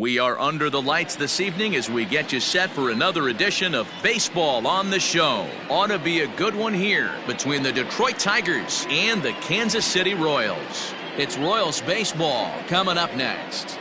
We are under the lights this evening as we get you set for another edition of Baseball on the Show. Ought to be a good one here between the Detroit Tigers and the Kansas City Royals. It's Royals baseball coming up next.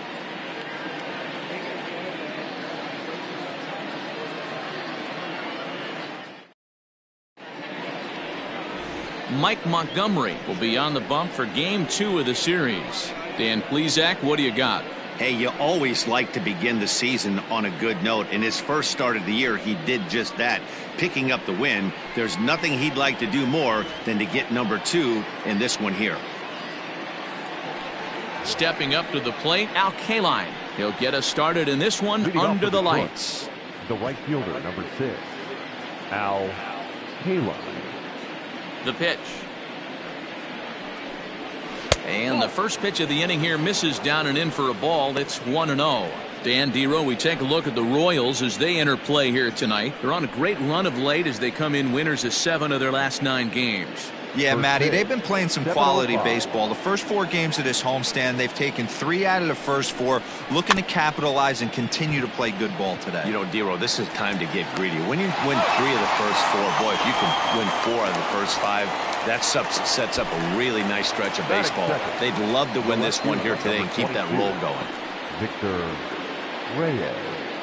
Mike Montgomery will be on the bump for Game 2 of the series. Dan Plesac, what do you got? Hey, you always like to begin the season on a good note. In his first start of the year, he did just that, picking up the win. There's nothing he'd like to do more than to get number 2 in this one here. Stepping up to the plate, Al Kaline. He'll get us started in this one under the lights. The right fielder, number 6, Al Kaline. The pitch. And the first pitch of the inning here misses down and in for a ball. It's 1-0. Dan Dero, we take a look at the Royals as they enter play here tonight. They're on a great run of late as they come in winners of 7 of their last 9 games. Yeah, Matty, they've been playing some quality baseball. The first 4 games of this homestand, they've taken 3 out of the first 4, looking to capitalize and continue to play good ball today. You know, Dero, this is time to get greedy. When you win 3 of the first 4, boy, if you can win 4 of the first 5, that sets up a really nice stretch of baseball. They'd love to win this one here today and keep that roll going. Victor Reyes.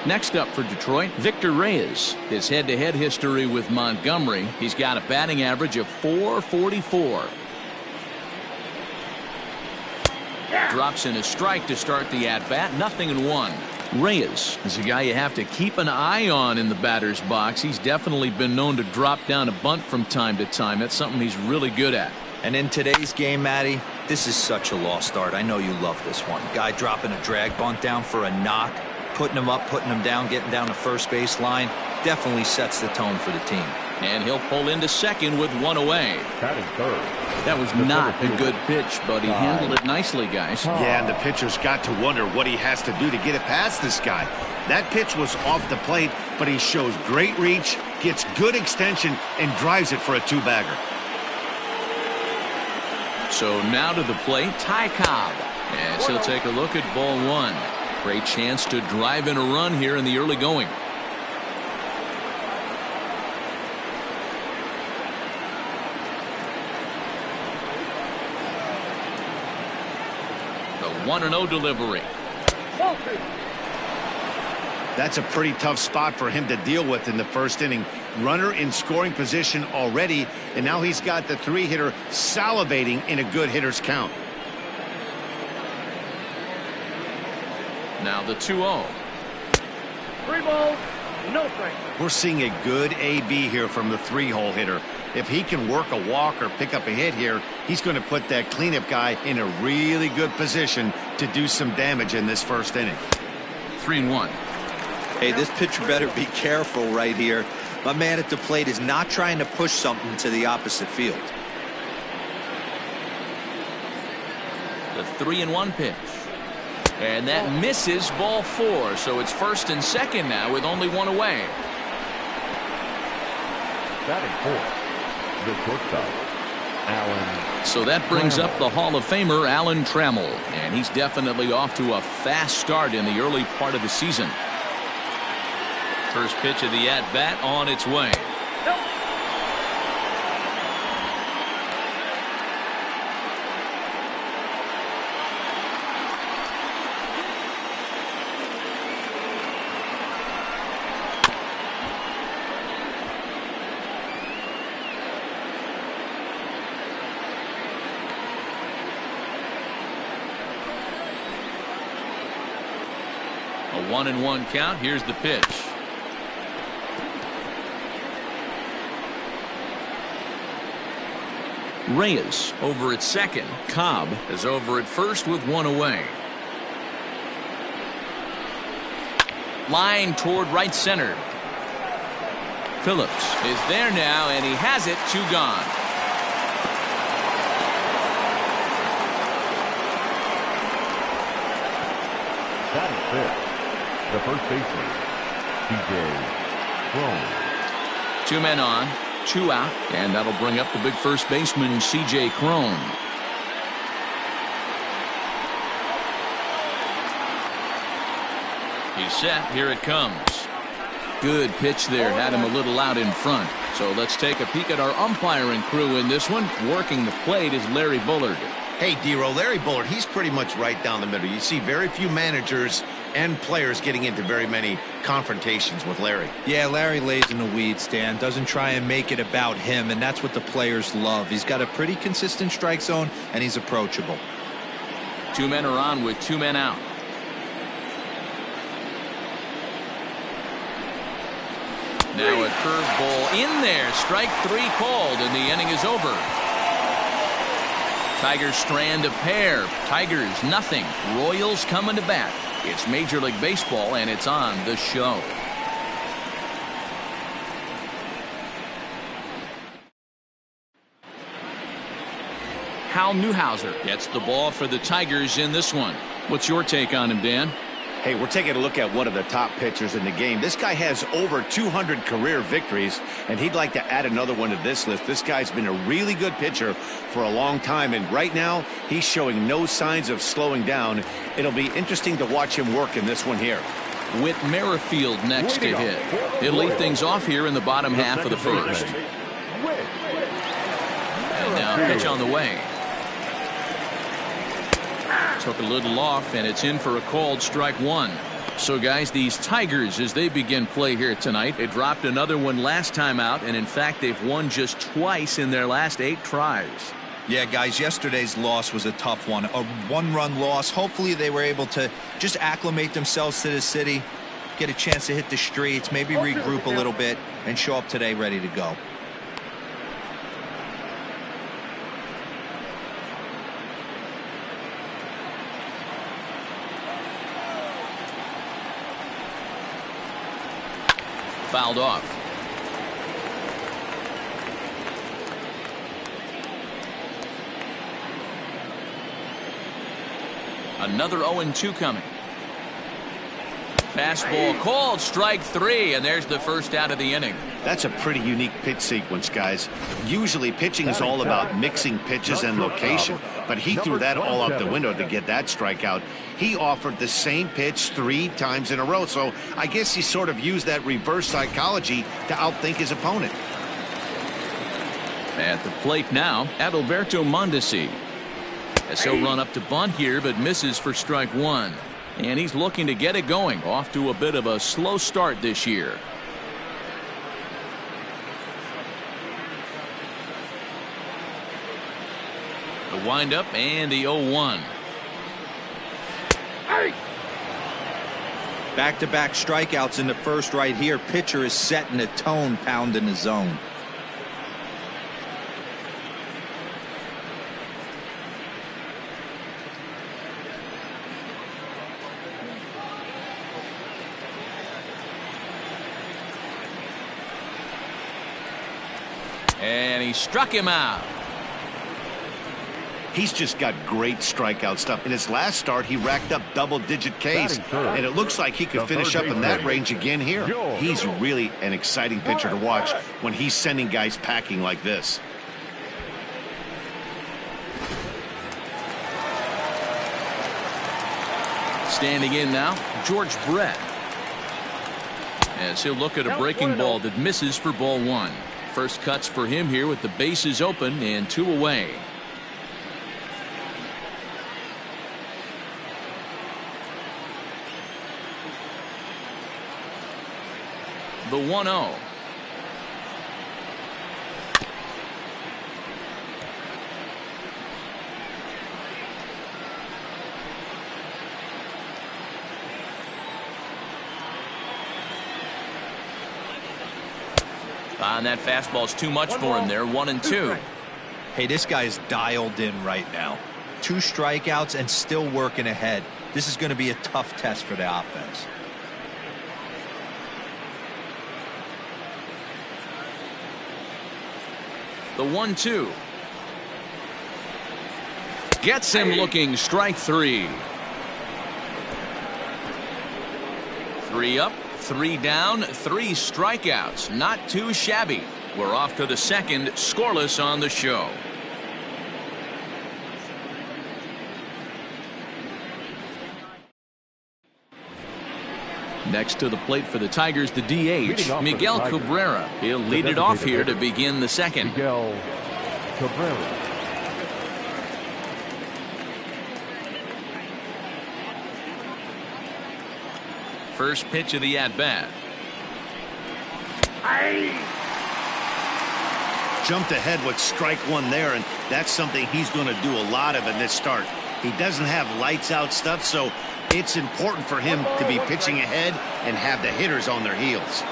Next up for Detroit, Victor Reyes. His head-to-head history with Montgomery. He's got a batting average of .444. Drops in a strike to start the at-bat. 0-1. Reyes is a guy you have to keep an eye on in the batter's box. He's definitely been known to drop down a bunt from time to time. That's something he's really good at. And in today's game, Matty, this is such a lost start. I know you love this one. Guy dropping a drag bunt down for a knock. Putting him up, putting him down, getting down the first base line definitely sets the tone for the team. And he'll pull into second with 1 away. Batting third. That was not a good pitch, but he handled it nicely, guys. Yeah, and the pitcher's got to wonder what he has to do to get it past this guy. That pitch was off the plate, but he shows great reach, gets good extension, and drives it for a 2-bagger. So now to the plate, Ty Cobb. As he'll take a look at ball 1. Great chance to drive in a run here in the early going. The 1-0 delivery. That's a pretty tough spot for him to deal with in the first inning. Runner in scoring position already, and now he's got the 3-hitter salivating in a good hitter's count. Now the 2-0. 3 balls, no strikes. We're seeing a good AB here from the 3-hole hitter. If he can work a walk or pick up a hit here, he's going to put that cleanup guy in a really good position to do some damage in this first inning. 3-1. Hey, this pitcher better be careful right here. My man at the plate is not trying to push something to the opposite field. The 3-1 pitch. And that misses ball 4, so it's first and second now with only 1 away. Batting fourth, the shortstop, Alan. So that brings up the Hall of Famer Alan Trammell, and he's definitely off to a fast start in the early part of the season. First pitch of the at-bat on its way. A 1-1 count. Here's the pitch. Reyes over at second. Cobb is over at first with 1 away. Line toward right center. Phillips is there now, and he has it. 2 gone. Batting fifth, the first baseman, C.J. Crone. 2 men on, 2 out, and that'll bring up the big first baseman, C.J. Crone. He's set. Here it comes. Good pitch there. Had him a little out in front. So let's take a peek at our umpiring crew in this one. Working the plate is Larry Bullard. Hey, D-Roll, Larry Bullard, he's pretty much right down the middle. You see very few managers and players getting into very many confrontations with Larry. Yeah, Larry lays in the weeds, Dan. Doesn't try and make it about him, and that's what the players love. He's got a pretty consistent strike zone, and he's approachable. 2 men are on with 2 men out. Now a curveball in there. Strike 3 called, and the inning is over. Tigers strand a pair. Tigers nothing. Royals coming to bat. It's Major League Baseball, and it's on the show. Hal Newhouser gets the ball for the Tigers in this one. What's your take on him, Dan? Hey, we're taking a look at one of the top pitchers in the game. This guy has over 200 career victories, and he'd like to add another one to this list. This guy's been a really good pitcher for a long time, and right now he's showing no signs of slowing down. It'll be interesting to watch him work in this one here. With Merrifield next to hit. He'll lead things off here in the bottom half of the first. And now pitch on the way. Took a little off, and it's in for a called strike 1. So, guys, these Tigers, as they begin play here tonight, they dropped another one last time out, and in fact, they've won just twice in their last 8 tries. Yeah, guys, yesterday's loss was a tough one. A 1-run loss. Hopefully they were able to just acclimate themselves to the city, get a chance to hit the streets, maybe regroup a little bit, and show up today ready to go. Fouled off. Another 0-2 coming. Fastball called, strike 3, and there's the first out of the inning. That's a pretty unique pitch sequence, guys. Usually pitching is all about mixing pitches and location, but he threw that all out the window to get that strikeout. He offered the same pitch 3 times in a row, so I guess he sort of used that reverse psychology to outthink his opponent. At the plate now, Adalberto Mondesi. As he'll run up to bunt here, but misses for strike 1. And he's looking to get it going. Off to a bit of a slow start this year. The windup and the 0-1. Back-to-back strikeouts in the first right here. Pitcher is setting the tone, pounding the zone. And he struck him out. He's just got great strikeout stuff. In his last start, he racked up double-digit Ks, and it looks like he could finish up in that range again here. He's really an exciting pitcher to watch when he's sending guys packing like this. Standing in now, George Brett. As he'll look at a breaking ball that misses for ball 1. First cuts for him here with the bases open and 2 away. The 1-0. And that fastball's too much for him there. 1-2. Hey, this guy's dialed in right now. 2 strikeouts and still working ahead. This is going to be a tough test for the offense. The 1-2. Gets him looking. Strike 3. 3 up, 3 down, 3 strikeouts. Not too shabby. We're off to the second, scoreless on the show. Next to the plate for the Tigers, the DH, Miguel Tigers, Cabrera. He'll lead it off here to begin the second. Miguel Cabrera. First pitch of the at-bat. Jumped ahead with strike one there, and that's something he's going to do a lot of in this start. He doesn't have lights out stuff, so it's important for him to be pitching ahead and have the hitters on their heels.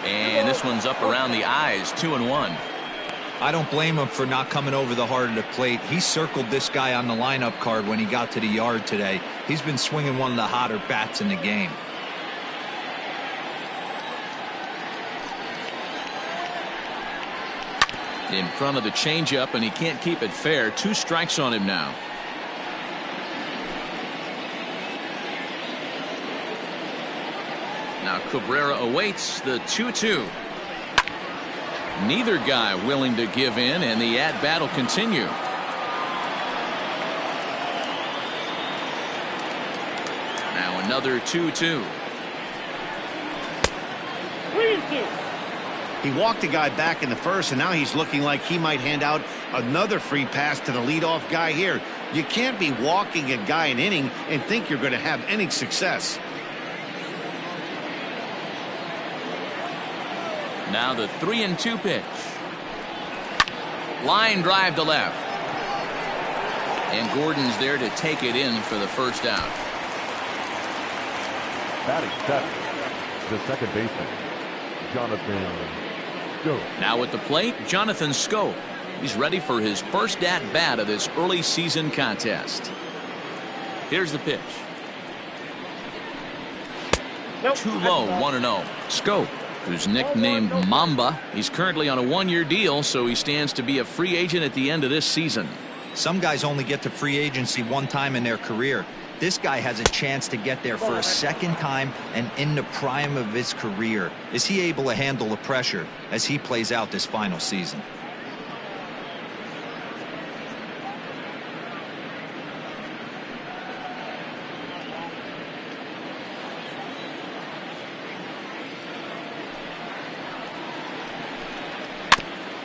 And this one's up around the eyes, 2-1. I don't blame him for not coming over the heart of the plate. He circled this guy on the lineup card when he got to the yard today. He's been swinging one of the hotter bats in the game. In front of the changeup, and he can't keep it fair. 2 strikes on him now. Now Cabrera awaits the 2-2. Neither guy willing to give in, and the at-bat will continue. Now another 2-2. 3-2. He walked the guy back in the first, and now he's looking like he might hand out another free pass to the leadoff guy here. You can't be walking a guy an inning and think you're going to have any success. Now the 3-2 pitch. Line drive to left. And Gordon's there to take it in for the first out. Batting seven, the second baseman, Jonathan Scope. Now at the plate, Jonathan Scope. He's ready for his first at-bat of this early season contest. Here's the pitch. Nope. Too low, 1-0. Scope, who's nicknamed Mamba, he's currently on a 1-year deal, so he stands to be a free agent at the end of this season. Some guys only get to free agency one time in their career. This guy has a chance to get there for a second time and in the prime of his career. Is he able to handle the pressure as he plays out this final season?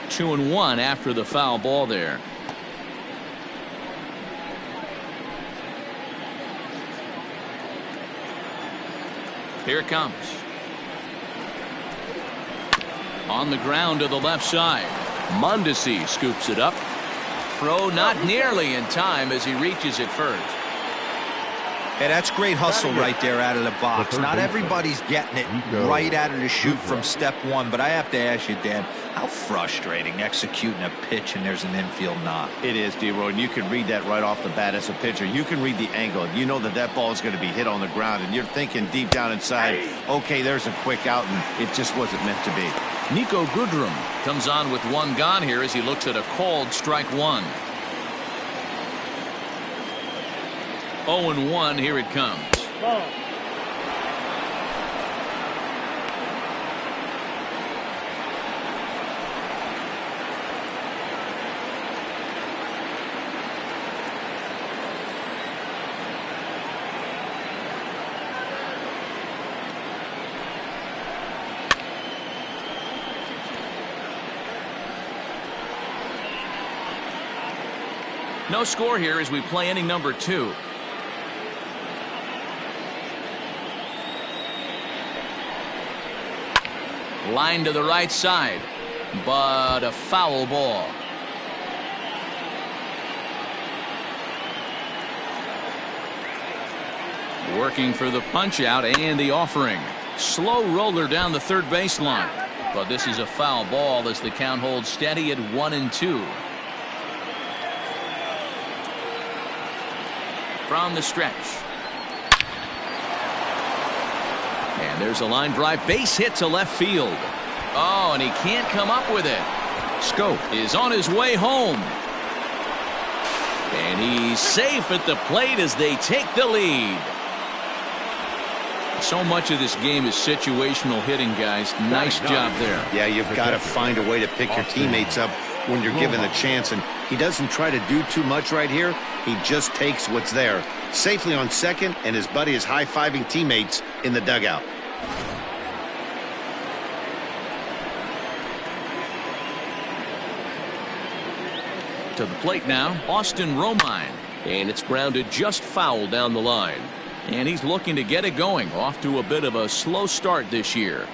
Two and one after the foul ball there. Here it comes. On the ground to the left side. Mondesi scoops it up. Throw not nearly in time as he reaches it first. Hey, that's great hustle right there out of the box. Not everybody's getting it right out of the chute from step one, but I have to ask you, Dan, how frustrating executing a pitch and there's an infield knock. It is, D-Roy, and you can read that right off the bat as a pitcher. You can read the angle. You know that that ball is going to be hit on the ground, and you're thinking deep down inside, okay, there's a quick out, and it just wasn't meant to be. Nico Goodrum comes on with one gone here as he looks at a called strike one. 0-1, here it comes. Ball. No score here as we play inning number 2. Line to the right side, but a foul ball. Working for the punch out and the offering. Slow roller down the third baseline, but this is a foul ball as the count holds steady at 1-2. From the stretch. And there's a line drive, base hit to left field. Oh, and he can't come up with it. Scope is on his way home. And he's safe at the plate as they take the lead. So much of this game is situational hitting, guys. Nice job there. Yeah, you've got to find a way to pick your teammates up when you're given the chance, and he doesn't try to do too much right here. He just takes what's there. Safely on second, and his buddy is high-fiving teammates in the dugout. To the plate now, Austin Romine. And it's grounded just foul down the line. And he's looking to get it going. Off to a bit of a slow start this year.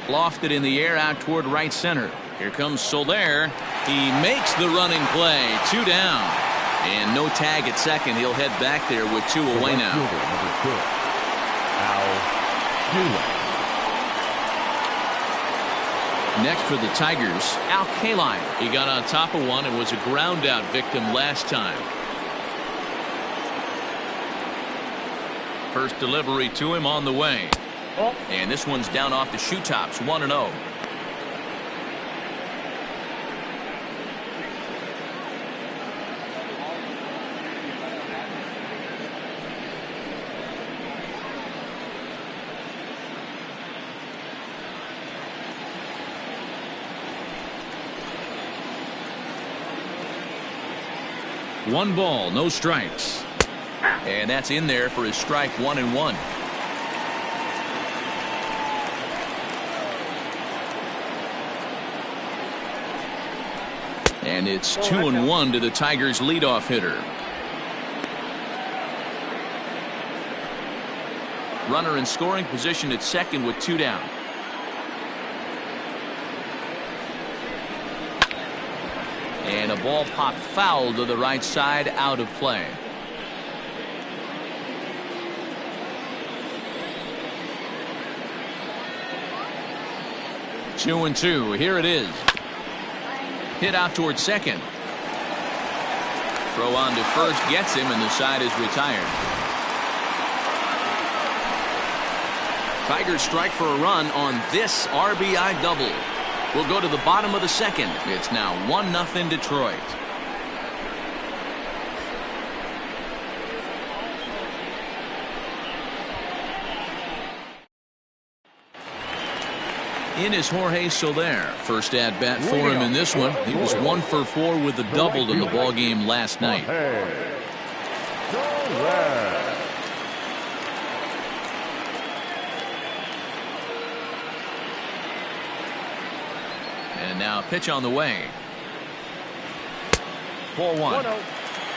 Lofted in the air out toward right center. Here comes Soler. He makes the running play. 2 down. And no tag at second. He'll head back there with 2 away now. Next for the Tigers, Al Kaline. He got on top of one and was a ground out victim last time. First delivery to him on the way. And this one's down off the shoe tops, 1-0. One ball, no strikes. And that's in there for his strike 1-1. And it's 2-1 to the Tigers' leadoff hitter. Runner in scoring position at second with 2 down. And a ball popped foul to the right side, out of play. Two and two. Here it is. Hit out towards second. Throw on to first gets him, and the side is retired. Tigers strike for a run on this RBI double. We'll go to the bottom of the second. It's now 1-0 Detroit. In is Jorge Soler. First at bat for him in this one. He was 1 for 4 with a double in the ball game last night. And now pitch on the way. Ball 1.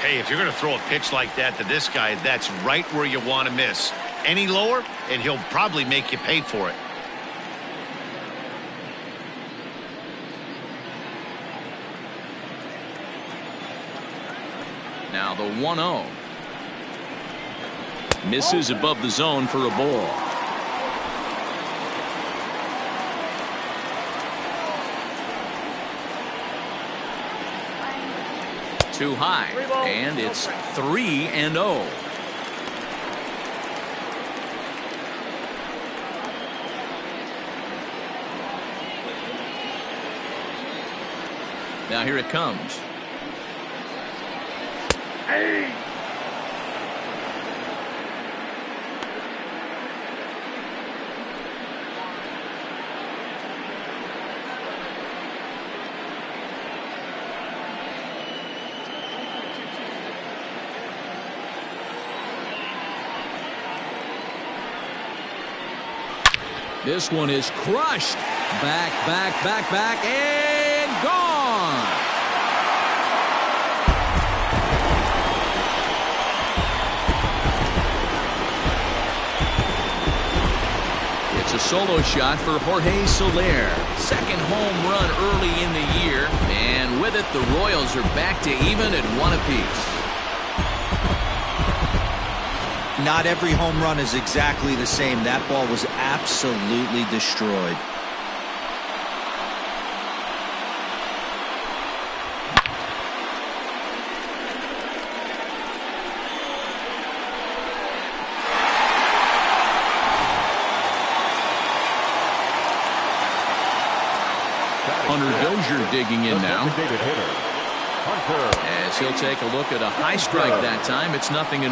Hey, if you're going to throw a pitch like that to this guy, that's right where you want to miss. Any lower, and he'll probably make you pay for it. Now the 1-0. Misses above the zone for a ball. Too high, and it's 3-0. Now here it comes. Hey. This one is crushed. Back, and gone. It's a solo shot for Jorge Soler. Second home run early in the year. And with it, the Royals are back to even at 1 apiece. Not every home run is exactly the same. That ball was absolutely destroyed. Hunter Dozier digging in now. Hunter. As he'll take a look at a high strike that time. It's 0-1.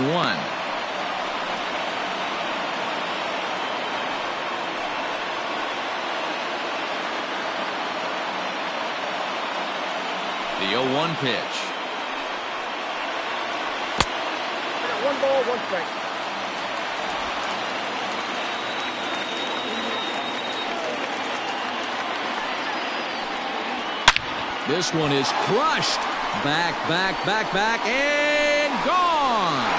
The 0-1 pitch. I got 1 ball, 1 strike. This one is crushed. Back, and gone.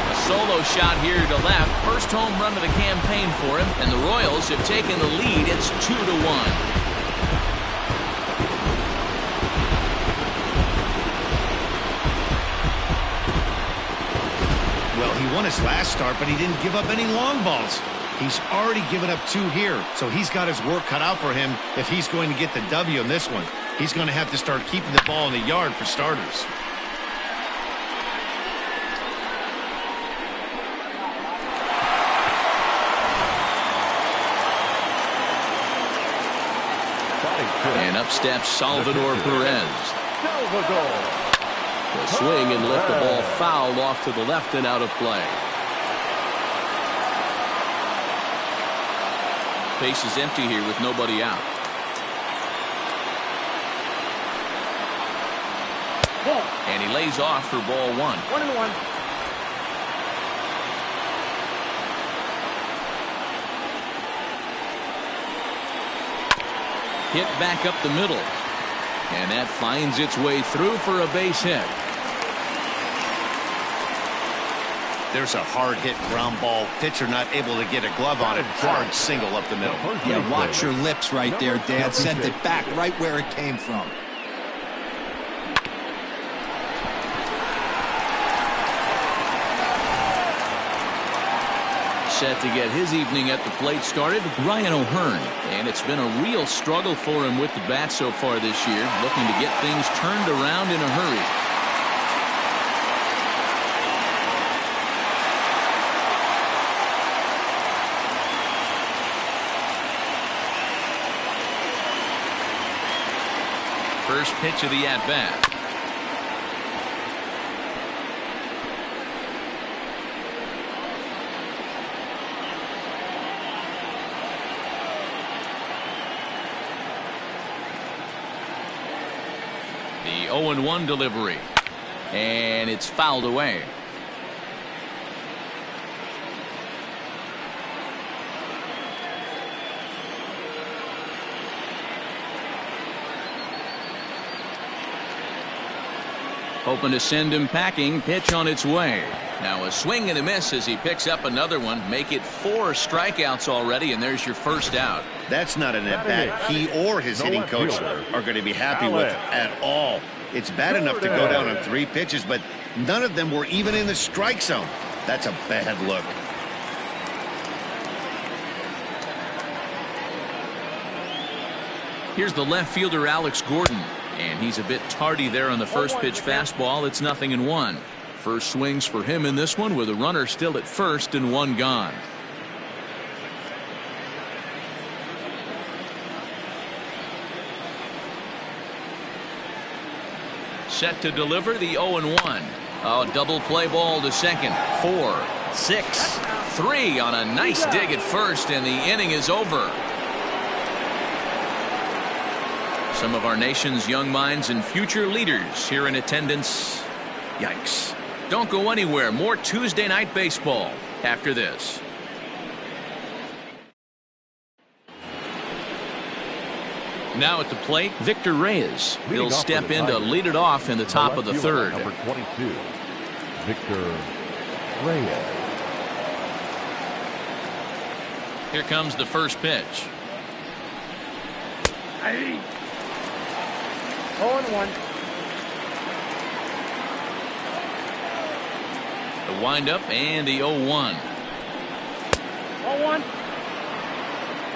A solo shot here to left. First home run of the campaign for him, and the Royals have taken the lead. It's 2-1. He won his last start, but he didn't give up any long balls. He's already given up 2 here, so he's got his work cut out for him if he's going to get the W in this one. He's going to have to start keeping the ball in the yard for starters. And up steps Salvador Perez. The swing and lift the ball foul off to the left and out of play. Base is empty here with nobody out. Ball. And he lays off for ball 1. 1-1. Hit back up the middle. And that finds its way through for a base hit. There's a hard hit ground ball. Pitcher not able to get a glove on it. Hard single up the middle. Yeah, watch your lips right there, Dad. Sent it back right where it came from. Set to get his evening at the plate started, Ryan O'Hearn. And it's been a real struggle for him with the bat so far this year, looking to get things turned around in a hurry. First pitch of the at-bat. The 0-1 delivery. And it's fouled away. Hoping to send him packing. Pitch on its way. Now a swing and a miss as he picks up another one. Make it 4 strikeouts already, and there's your first out. That's not an at-bat he or his hitting coach are going to be happy with at all. It's bad enough to go down on 3 pitches, but none of them were even in the strike zone. That's a bad look. Here's the left fielder, Alex Gordon. And he's a bit tardy there on the first pitch fastball. It's 0-1. First swings for him in this one with a runner still at first and 1 gone. Set to deliver the 0-1. Oh, double play ball to second. 4, 6, 3 on a nice dig at first, and the inning is over. Some of our nation's young minds and future leaders here in attendance. Yikes. Don't go anywhere. More Tuesday Night Baseball after this. Now at the plate, Victor Reyes. He'll step in to lead it off in the top of the third. Number 22, Victor Reyes. Here comes the first pitch. 0-1. The windup and the 0-1. 0-1.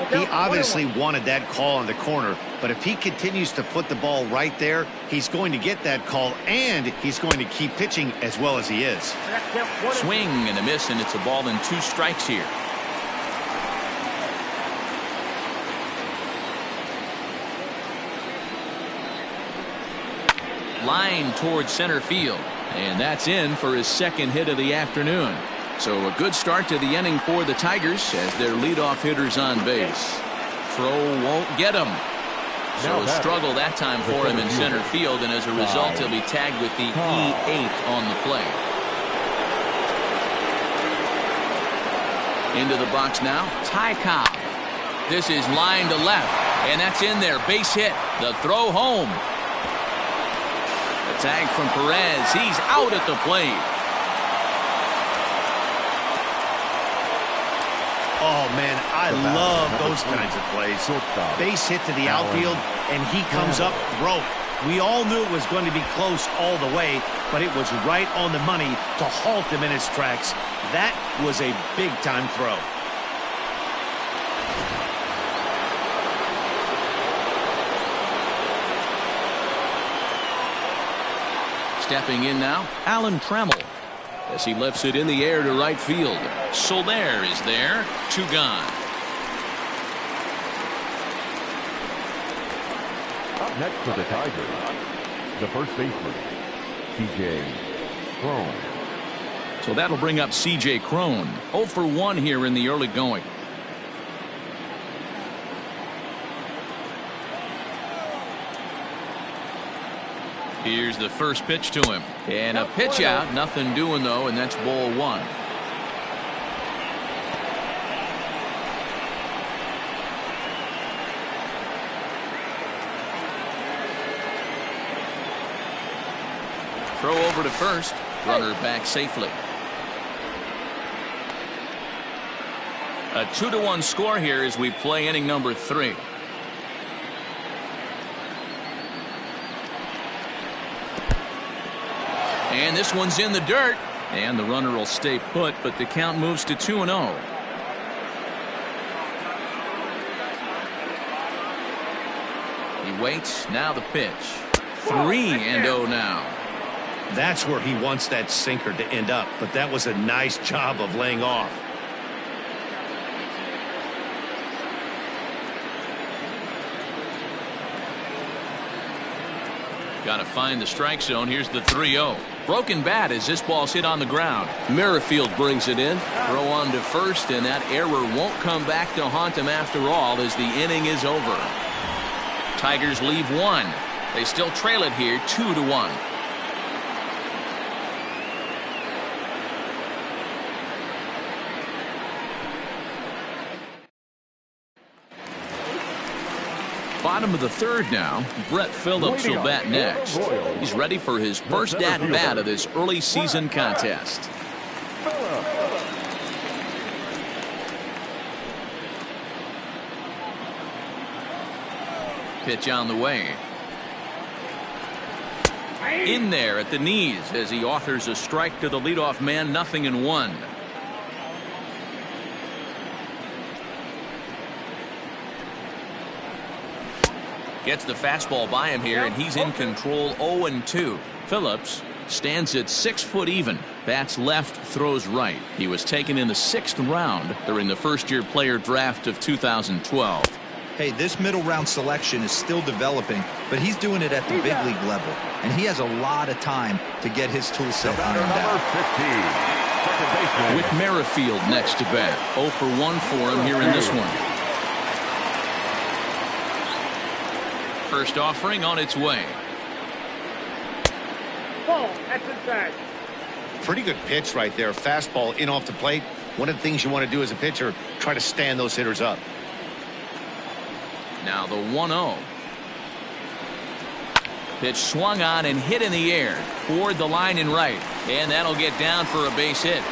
He obviously wanted that call on the corner, but if he continues to put the ball right there, he's going to get that call, and he's going to keep pitching as well as he is. Swing and a miss, and it's a ball and 2 strikes here. Line towards center field, and that's in for his 2nd hit of the afternoon. So a good start to the inning for the Tigers as their leadoff hitter's on base. Throw won't get him. So a struggle that time for him in center field, and as a result he'll be tagged with the E8 on the play. Into the box now, Ty Cobb. This is line to left, and that's in there. Base hit. The throw home. The tag from Perez. He's out at the plate. Oh, man, I love those kinds of plays. Base hit to the outfield, and he comes up throw. We all knew it was going to be close all the way, but it was right on the money to halt him in his tracks. That was a big-time throw. Stepping in now, Alan Trammell, as he lifts it in the air to right field. Soler is there, 2 gone. Up next for the Tigers, the first baseman, C.J. Cron. So that'll bring up C.J. Cron. 0 for 1 here in the early going. Here's the first pitch to him. And a pitch out. Nothing doing, though, and that's ball 1. Throw over to first. Runner back safely. A 2-1 score here as we play inning number 3. And this one's in the dirt, and the runner will stay put, but the count moves to 2-0. He waits. Now the pitch. 3-0 now. That's where he wants that sinker to end up, but that was a nice job of laying off. Got to find the strike zone. Here's the 3-0. Broken bat as this ball's hit on the ground. Merrifield brings it in. Throw on to first, and that error won't come back to haunt him after all as the inning is over. Tigers leave 1. They still trail it here 2-1. Bottom of the 3rd now. Brett Phillips will bat next. He's ready for his first at-bat of this early season contest. Pitch on the way. In there at the knees as he offers a strike to the leadoff man. 0-1. Gets the fastball by him here, and he's in control. 0-2. Phillips stands at 6 foot even. Bats left, throws right. He was taken in the 6th round during the first-year player draft of 2012. Hey, this middle round selection is still developing, but he's doing it at the big league level, and he has a lot of time to get his tool set ironed out. With Merrifield next to bat. 0 for 1 for him here in this one. First offering on its way. Ball, that's inside. Pretty good pitch right there. Fastball in off the plate. One of the things you want to do as a pitcher, try to stand those hitters up. Now the 1-0. Pitch swung on and hit in the air toward the line and right, and that'll get down for a base hit.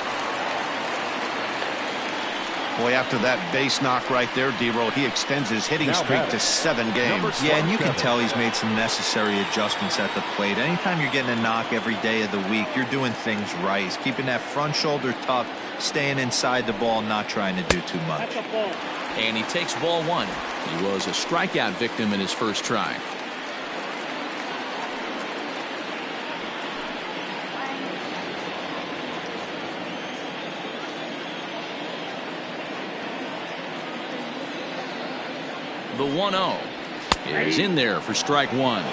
Boy, after that base knock right there, D-Roll, he extends his hitting streak to 7 games. Yeah, and you can tell he's made some necessary adjustments at the plate. Anytime you're getting a knock every day of the week, you're doing things right. He's keeping that front shoulder tough, staying inside the ball, not trying to do too much. That's a ball. And he takes ball one. He was a strikeout victim in his first try. The 1-0 is in there for strike one.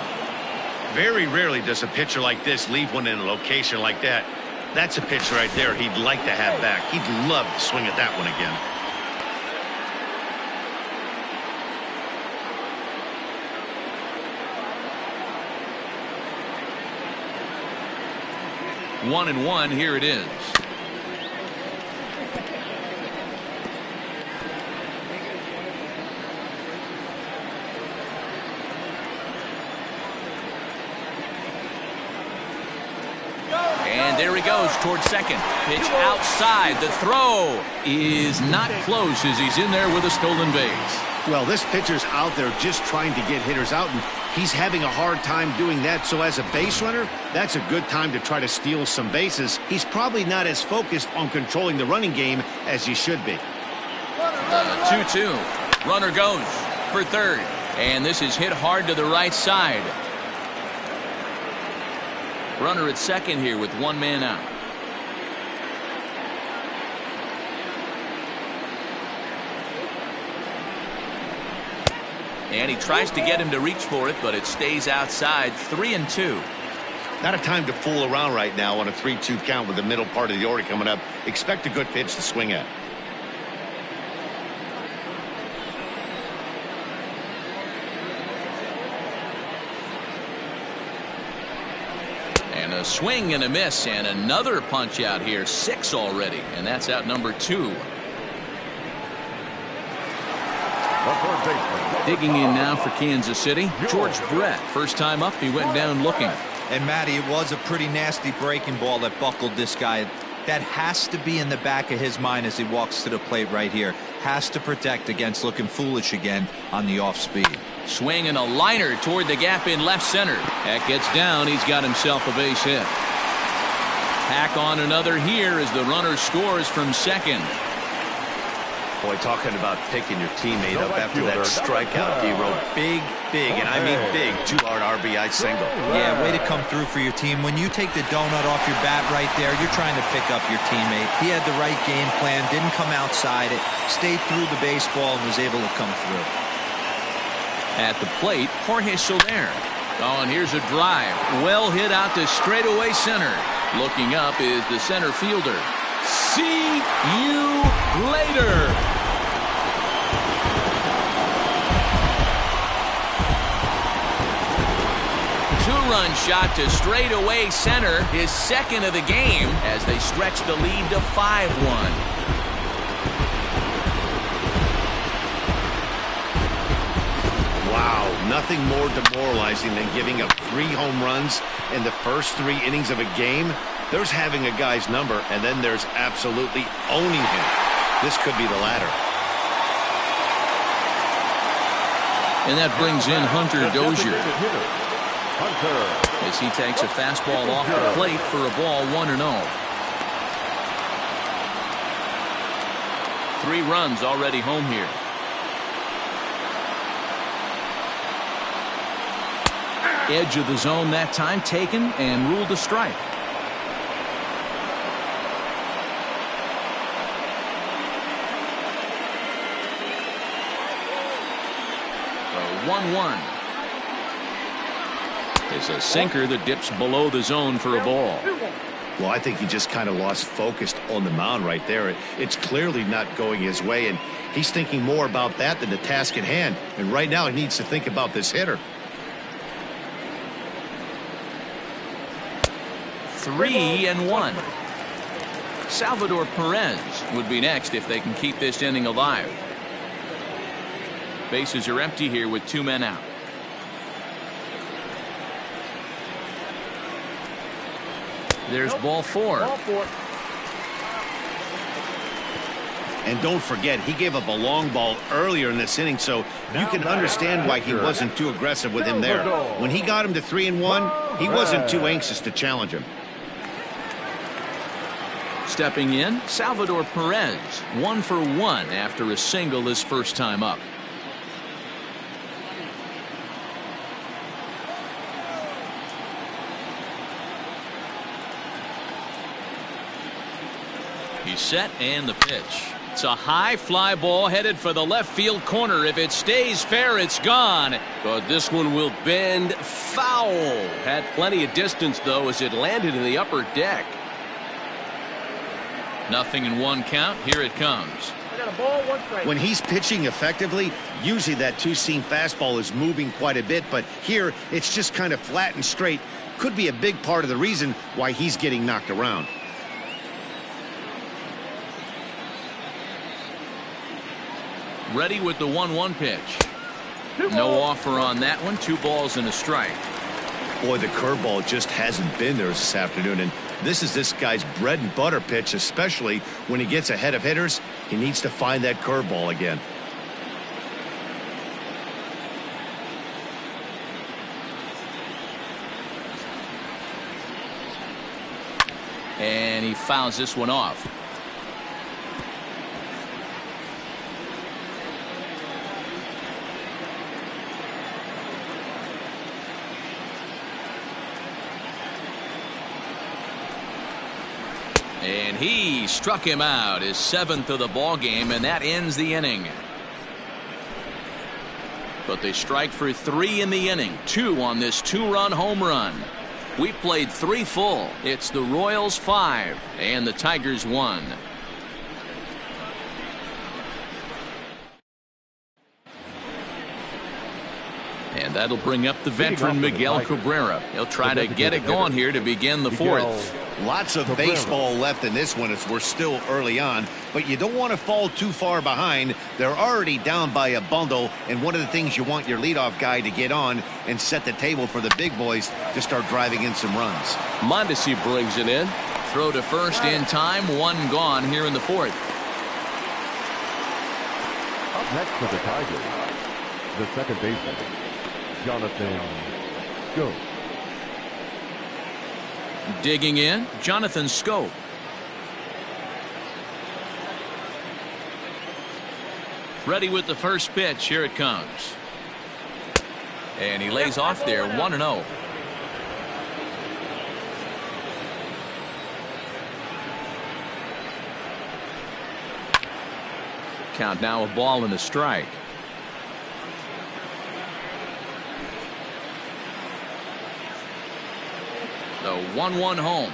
Very rarely does a pitcher like this leave one in a location like that. That's a pitch right there he'd like to have back. He'd love to swing at that one again. 1-1, here it is. And there he goes towards second. Pitch outside. The throw is not close as he's in there with a stolen base. Well, this pitcher's out there just trying to get hitters out, and he's having a hard time doing that. So as a base runner, that's a good time to try to steal some bases. He's probably not as focused on controlling the running game as he should be. 2-2. Runner goes for third. And this is hit hard to the right side. Runner at second here with one man out. And he tries to get him to reach for it, but it stays outside. 3-2. Not a time to fool around right now on a 3-2 count with the middle part of the order coming up. Expect a good pitch to swing at. And a swing and a miss, and another punch out here. 6 already, and that's out number 2. Digging in now for Kansas City, George Brett. First time up, he went down looking. And Matty, it was a pretty nasty breaking ball that buckled this guy. That has to be in the back of his mind as he walks to the plate right here. Has to protect against looking foolish again on the off speed. Swing and a liner toward the gap in left center. That gets down. He's got himself a base hit. Hack on another here as the runner scores from second. Boy, talking about picking your teammate up after that strikeout, D-Row. Big, and I mean big, 2-hard RBI single. Yeah, way to come through for your team. When you take the donut off your bat right there, you're trying to pick up your teammate. He had the right game plan, didn't come outside it, stayed through the baseball, and was able to come through. At the plate, Jorge Soler. Oh, and here's a drive. Well hit out to straightaway center. Looking up is the center fielder. See you later. Two-run shot to straightaway center, his second of the game as they stretch the lead to 5-1. Wow, nothing more demoralizing than giving up 3 home runs in the first 3 innings of a game. There's having a guy's number, and then there's absolutely owning him. This could be the latter. And that brings in Hunter Dozier as he takes a fastball off the plate for a ball 1-0. 3 runs already home here. Edge of the zone that time taken and ruled a strike. 1-1. It's a sinker that dips below the zone for a ball. Well, I think he just kind of lost focus on the mound right there. It's clearly not going his way, and he's thinking more about that than the task at hand. And right now he needs to think about this hitter. 3-1. Salvador Perez would be next if they can keep this inning alive. Bases are empty here with 2 men out. There's ball 4. And don't forget, he gave up a long ball earlier in this inning, so you can understand why he wasn't too aggressive with him there. When he got him to 3-1, he wasn't too anxious to challenge him. Stepping in, Salvador Perez, 1 for 1 after a single his first time up. He's set and the pitch. It's a high fly ball headed for the left field corner. If it stays fair, it's gone. But this one will bend foul. Had plenty of distance, though, as it landed in the upper deck. Nothing in one count. Here it comes. I got a ball, 1 strike. When he's pitching effectively, usually that two-seam fastball is moving quite a bit, but here it's just kind of flat and straight. Could be a big part of the reason why he's getting knocked around. Ready with the 1-1 pitch. No offer on that one. 2 balls and a strike. Boy, the curveball just hasn't been there this afternoon, and this is this guy's bread and butter pitch, especially when he gets ahead of hitters. He needs to find that curveball again. And he fouls this one off. And he struck him out, his 7th of the ball game, and that ends the inning. But they strike for 3 in the inning, 2 on this 2-run home run. We played 3 full. It's the Royals 5 and the Tigers 1. And that'll bring up the veteran Miguel Cabrera. He'll try to get it going here to begin the 4th. Lots of baseball left in this one as we're still early on, but you don't want to fall too far behind. They're already down by a bundle, and one of the things you want your leadoff guy to get on and set the table for the big boys to start driving in some runs. Mondesi brings it in. Throw to first in time, 1 gone here in the 4th. Up next for the Tigers, the second baseman, Jonathan Schoop. Digging in, Jonathan Schoop. Ready with the first pitch. Here it comes. And he lays off there, 1-0. Count now, a ball and a strike. The 1-1 home.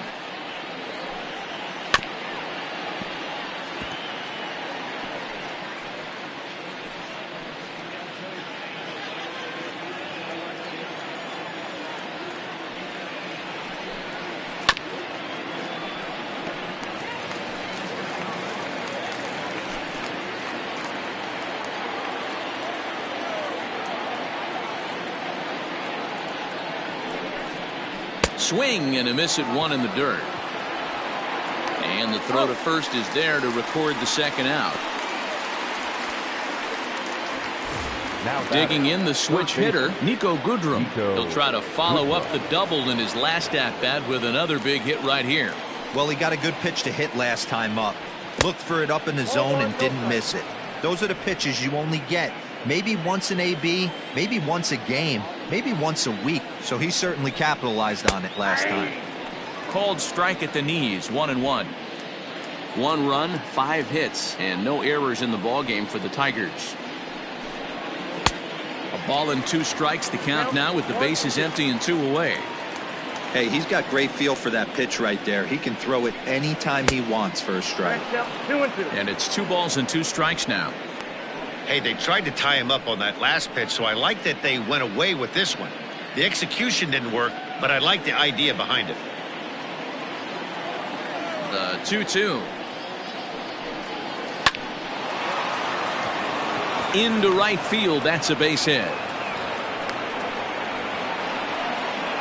Swing and a miss at 1 in the dirt. And the throw to first is there to record the second out. Now digging in, the switch hitter, Nico Goodrum. Nico He'll try to follow up the double in his last at-bat with another big hit right here. Well, he got a good pitch to hit last time up. Looked for it up in the zone and didn't miss it. Those are the pitches you only get maybe once in AB, maybe once a game, maybe once a week. So he certainly capitalized on it last time. Called strike at the knees, 1-1. 1 run, 5 hits, and no errors in the ballgame for the Tigers. A ball and 2 strikes, the count now with the bases empty and 2 away. Hey, he's got great feel for that pitch right there. He can throw it anytime he wants for a strike. 2-2. And it's 2 balls and 2 strikes now. Hey, they tried to tie him up on that last pitch, so I like that they went away with this one. The execution didn't work, but I like the idea behind it. The 2-2. Into right field, that's a base hit.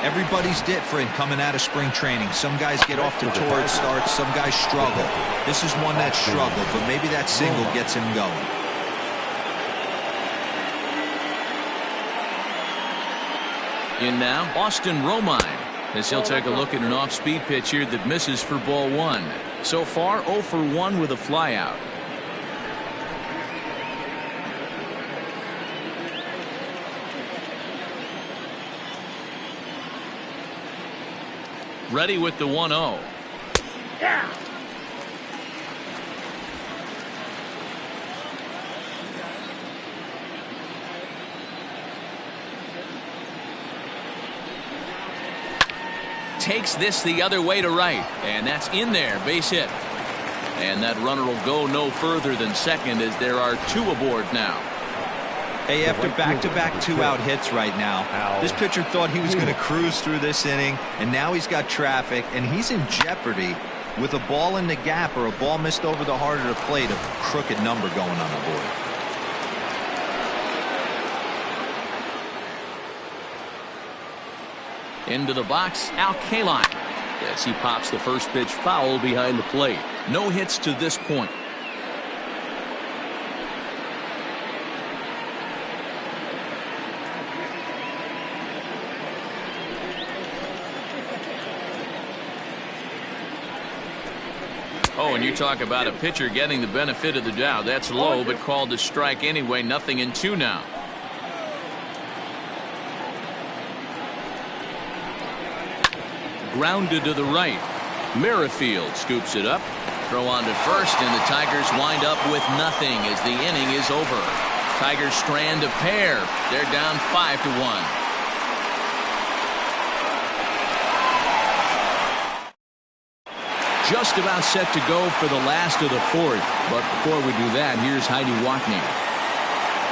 Everybody's different coming out of spring training. Some guys get off to torrid starts, some guys struggle. This is one that struggled, but maybe that single gets him going. In now, Austin Romine, as he'll take a look at an off-speed pitch here that misses for ball 1. So far, 0 for 1 with a flyout. Ready with the 1-0. Yeah. Takes this the other way to right, and that's in there, base hit. And that runner will go no further than second as there are 2 aboard now. Hey, after back-to-back 2-out hits right now, this pitcher thought he was going to cruise through this inning, and now he's got traffic, and he's in jeopardy with a ball in the gap or a ball missed over the heart of the plate, a crooked number going on the board. Into the box, Al Kaline. As he pops the first pitch foul behind the plate. No hits to this point. Oh, and you talk about a pitcher getting the benefit of the doubt. That's low, but called a strike anyway. 0-2 now. Grounded to the right. Merrifield scoops it up. Throw on to first, and the Tigers wind up with nothing as the inning is over. Tigers strand a pair. They're down 5-1. Just about set to go for the last of the 4th. But before we do that, here's Heidi Watney.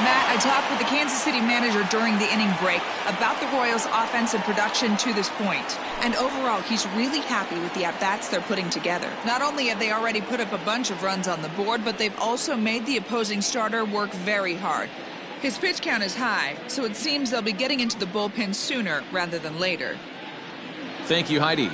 Matt, I talked with the Kansas City manager during the inning break about the Royals' offensive production to this point. And overall, he's really happy with the at-bats they're putting together. Not only have they already put up a bunch of runs on the board, but they've also made the opposing starter work very hard. His pitch count is high, so it seems they'll be getting into the bullpen sooner rather than later. Thank you, Heidi.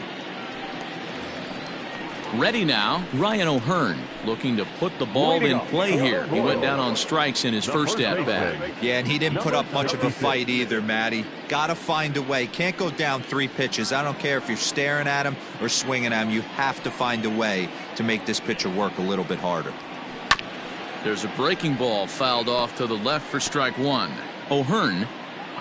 Ready now, Ryan O'Hearn looking to put the ball in play here. He went down on strikes in his first at-bat. Yeah, and he didn't put up much of a fight either, Matty. Gotta find a way. Can't go down 3 pitches. I don't care if you're staring at him or swinging at him. You have to find a way to make this pitcher work a little bit harder. There's a breaking ball fouled off to the left for strike 1. O'Hearn,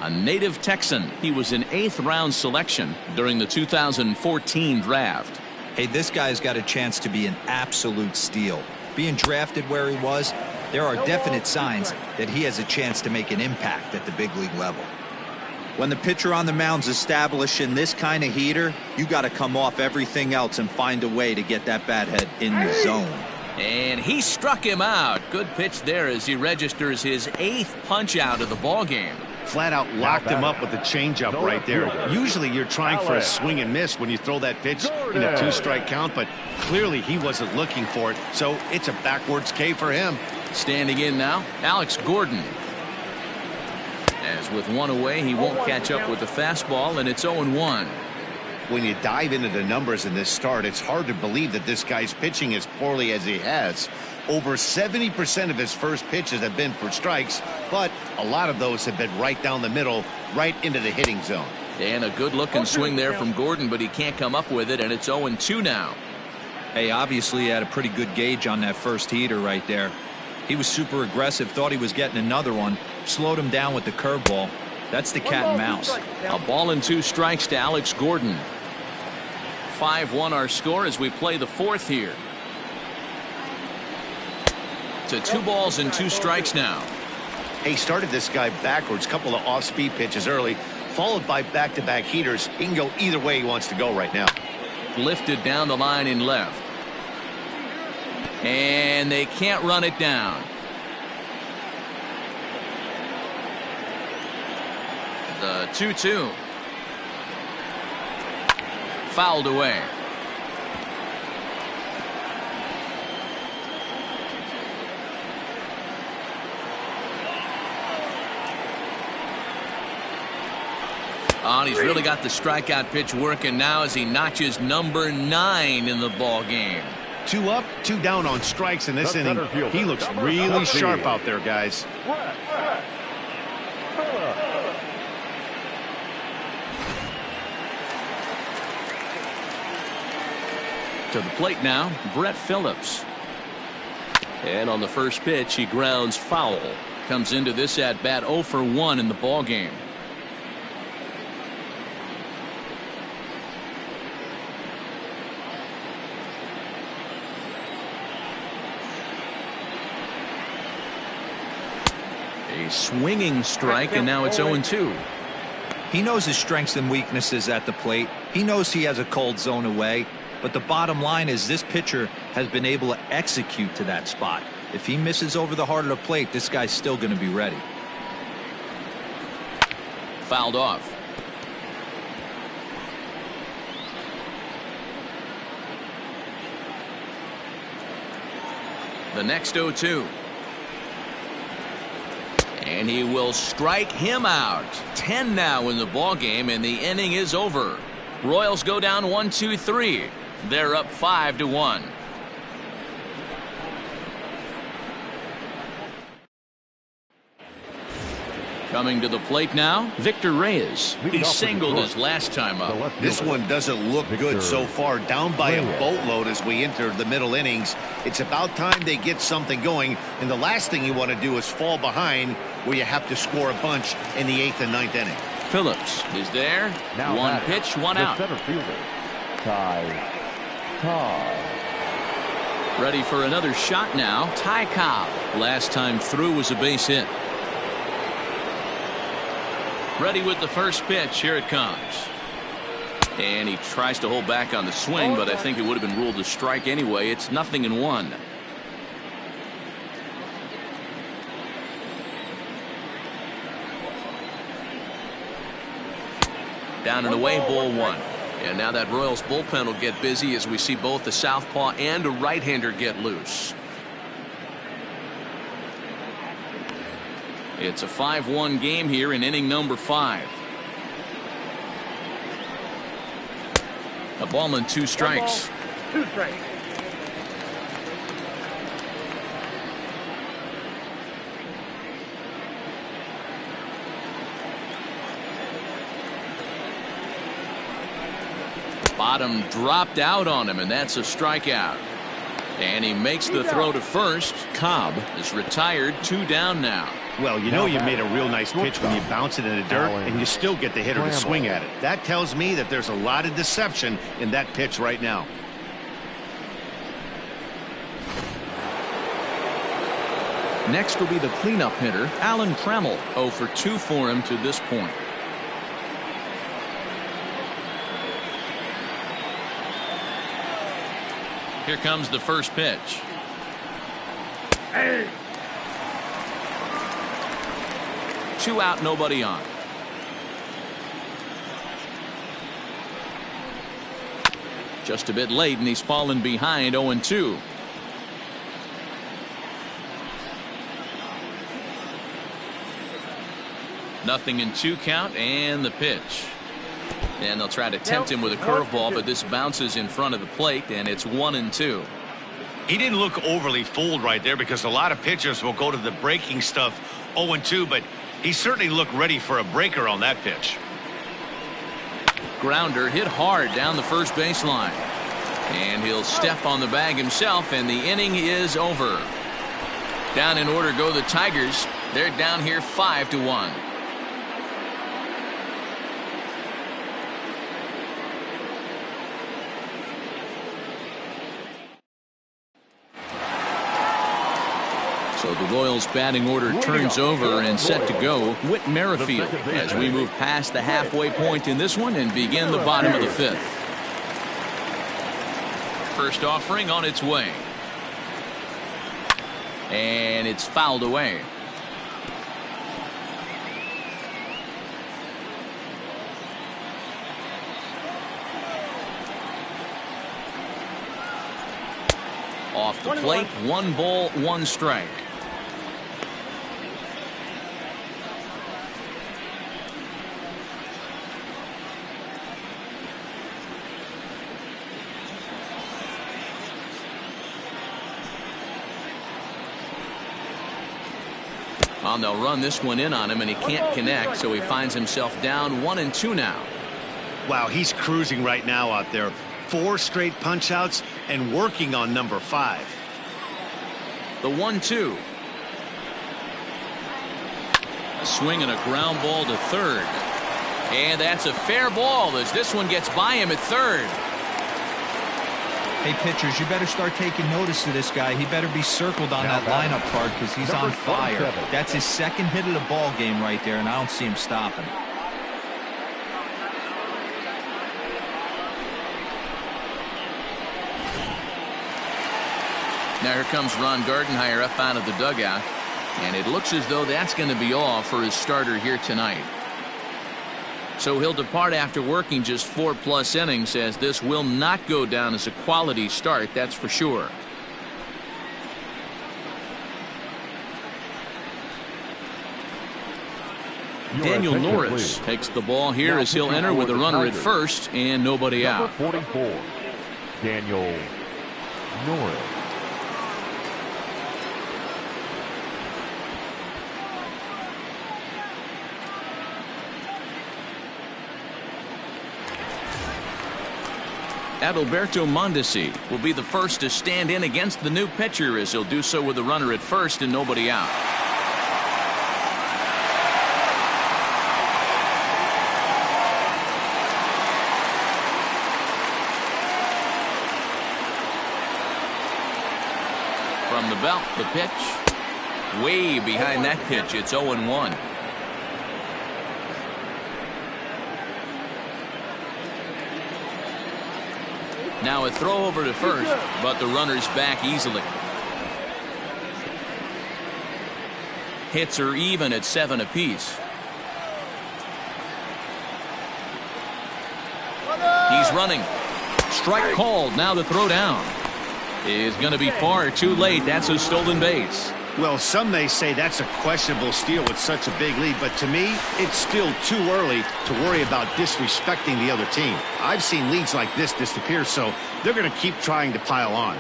a native Texan. He was an 8th-round selection during the 2014 draft. Hey, this guy's got a chance to be an absolute steal. Being drafted where he was, there are definite signs that he has a chance to make an impact at the big league level. When the pitcher on the mound's establishing this kind of heater, you got to come off everything else and find a way to get that bat head in the zone. And he struck him out. Good pitch there as he registers his 8th punch out of the ball game. Flat out locked him up with the changeup right there. Usually you're trying for a swing and miss when you throw that pitch in a 2-strike count, but clearly he wasn't looking for it, so it's a backwards K for him. Standing in now, Alex Gordon. As with 1 away, he won't catch up with the fastball, and it's 0-1. When you dive into the numbers in this start, it's hard to believe that this guy's pitching as poorly as he has. Over 70% of his first pitches have been for strikes, but a lot of those have been right down the middle, right into the hitting zone. And a good-looking swing there from Gordon, but he can't come up with it, and it's 0-2 now. Hey, obviously he had a pretty good gauge on that first heater right there. He was super aggressive, thought he was getting another one, slowed him down with the curveball. That's the cat and mouse. A ball and 2 strikes to Alex Gordon. 5-1 our score as we play the 4th here. To 2 balls and 2 strikes now. He started this guy backwards, couple of off-speed pitches early, followed by back-to-back heaters. He can go either way he wants to go right now. Lifted down the line in left. And they can't run it down. The 2-2. Fouled away. Oh, and he's really got the strikeout pitch working now as he notches number 9 in the ball game. 2 up, 2 down on strikes in this inning. He looks really sharp out there, guys. To the plate now, Brett Phillips. And on the first pitch, he grounds foul. Comes into this at bat 0 for 1 in the ball game. A swinging strike, and now it's 0-2. He knows his strengths and weaknesses at the plate. He knows he has a cold zone away. But the bottom line is this pitcher has been able to execute to that spot. If he misses over the heart of the plate, this guy's still going to be ready. Fouled off. The next 0-2. And he will strike him out. 10 now in the ball game, and the inning is over. Royals go down 1-2-3. They're up 5-1. Coming to the plate now, Victor Reyes. He singled his last time up. This one doesn't look good so far. Down by a boatload as we enter the middle innings. It's about time they get something going. And the last thing you want to do is fall behind where you have to score a bunch in the 8th and 9th inning. Phillips is there. Now one pitch, one out. Center fielder, Ty Cobb. Ready for another shot now. Ty Cobb. Last time through was a base hit. Ready with the first pitch. Here it comes. And he tries to hold back on the swing, but I think it would have been ruled a strike anyway. It's 0-1. Down and away, ball 1. And now that Royals bullpen will get busy as we see both the southpaw and a right-hander get loose. It's a 5-1 game here in inning number 5. A ball and 2 strikes. 2 strikes. Bottom dropped out on him, and that's a strikeout. And he makes the throw to first. Cobb is retired. 2 down now. Well, you know you made a real nice pitch when you bounce it in the dirt and you still get the hitter to swing at it. That tells me that there's a lot of deception in that pitch right now. Next will be the cleanup hitter, Alan Trammell. 0 for 2 for him to this point. Here comes the first pitch. Hey. 2 out, nobody on. Just a bit late, and he's fallen behind 0-2. Nothing in 2 count, and the pitch. And they'll try to tempt him with a curveball, but this bounces in front of the plate, and it's 1-2. He didn't look overly fooled right there because a lot of pitchers will go to the breaking stuff 0-2, but he certainly looked ready for a breaker on that pitch. Grounder hit hard down the first baseline. And he'll step on the bag himself, and the inning is over. Down in order go the Tigers. They're down here 5-1. So the Royals batting order turns over and set to go. Whit Merrifield as we move past the halfway point in this one and begin the bottom of the 5th. First offering on its way. And it's fouled away. Off the plate, 1 ball, 1 strike. They'll run this one in on him, and he can't connect, so he finds himself down 1-2 now. Wow, he's cruising right now out there. 4 straight punch outs. and working on number 5. The 1-2. A swing and a ground ball to third. And that's a fair ball as this one gets by him at third. Hey, pitchers, you better start taking notice of this guy. He better be circled on that lineup card because he's on fire. That's his second hit of the ball game right there, and I don't see him stopping. Now here comes Ron Gardenhire up out of the dugout, and it looks as though that's going to be all for his starter here tonight. So he'll depart after working just 4+ innings, as this will not go down as a quality start, that's for sure. Daniel Norris takes the ball here as he'll enter with a runner at first and nobody out. 44, Daniel Norris. Adalberto Mondesi will be the first to stand in against the new pitcher, as he'll do so with a runner at first and nobody out. From the belt, the pitch. Way behind that pitch. It's 0-1. Now a throw over to first, but the runner's back easily. Hits are even at 7 apiece. He's running. Strike called. Now the throw down is going to be far too late. That's a stolen base. Well, some may say that's a questionable steal with such a big lead, but to me, it's still too early to worry about disrespecting the other team. I've seen leads like this disappear, so they're going to keep trying to pile on.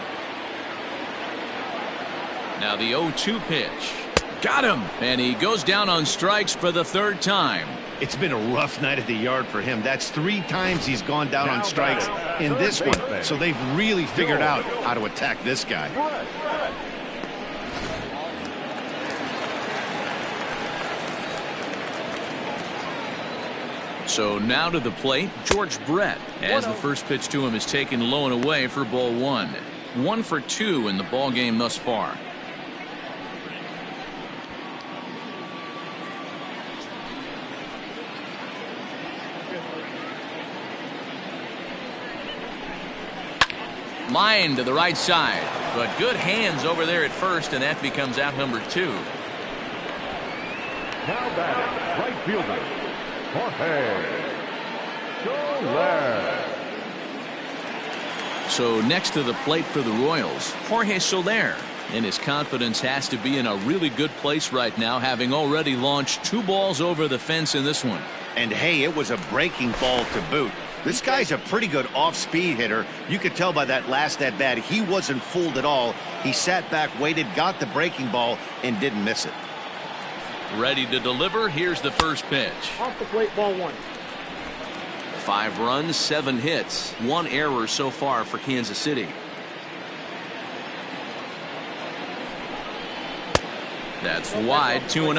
Now the 0-2 pitch. Got him! And he goes down on strikes for the 3rd time. It's been a rough night at the yard for him. That's 3 times he's gone down on strikes in this one, so they've really figured out how to attack this guy. So now to the plate, George Brett, as the first pitch to him is taken low and away for ball 1. 1 for 2 in the ball game thus far. Line to the right side, but good hands over there at first, and that becomes out number 2. Now batting, right fielder, Jorge Soler. So next to the plate for the Royals, Jorge Soler. And his confidence has to be in a really good place right now, having already launched 2 balls over the fence in this one. And hey, it was a breaking ball to boot. This guy's a pretty good off-speed hitter. You could tell by that last at-bat he wasn't fooled at all. He sat back, waited, got the breaking ball, and didn't miss it. Ready to deliver. Here's the first pitch. Off the plate, ball 1. 5 runs, 7 hits, 1 error so far for Kansas City. That's wide, 2-0.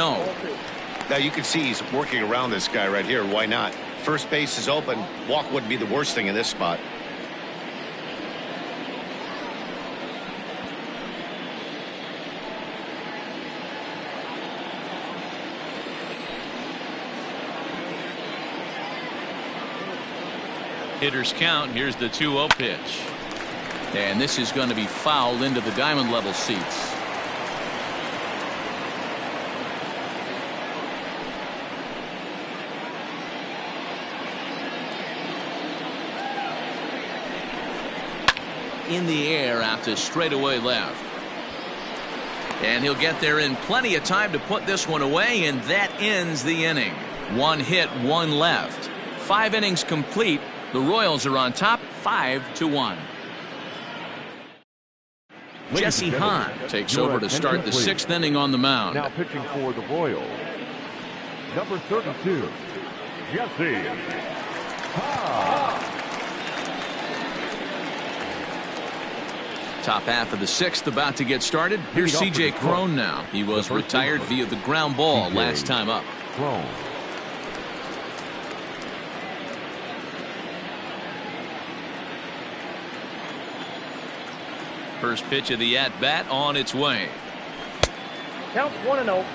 Now you can see he's working around this guy right here. Why not? First base is open. Walk wouldn't be the worst thing in this spot. Hitters count. Here's the 2-0 pitch. And this is going to be fouled into the diamond level seats. In the air out to straightaway left. And he'll get there in plenty of time to put this one away, and that ends the inning. 1 hit, 1 left. 5 innings complete. The Royals are on top, 5-1. Jesse Hahn takes over to start the 6th inning on the mound. Now pitching for the Royals, number 32, Jesse Hahn. Top half of the sixth about to get started. Here's C.J. Cron now. He was retired via the ground ball last time up. Cron. First pitch of the at-bat on its way. Count 1-0.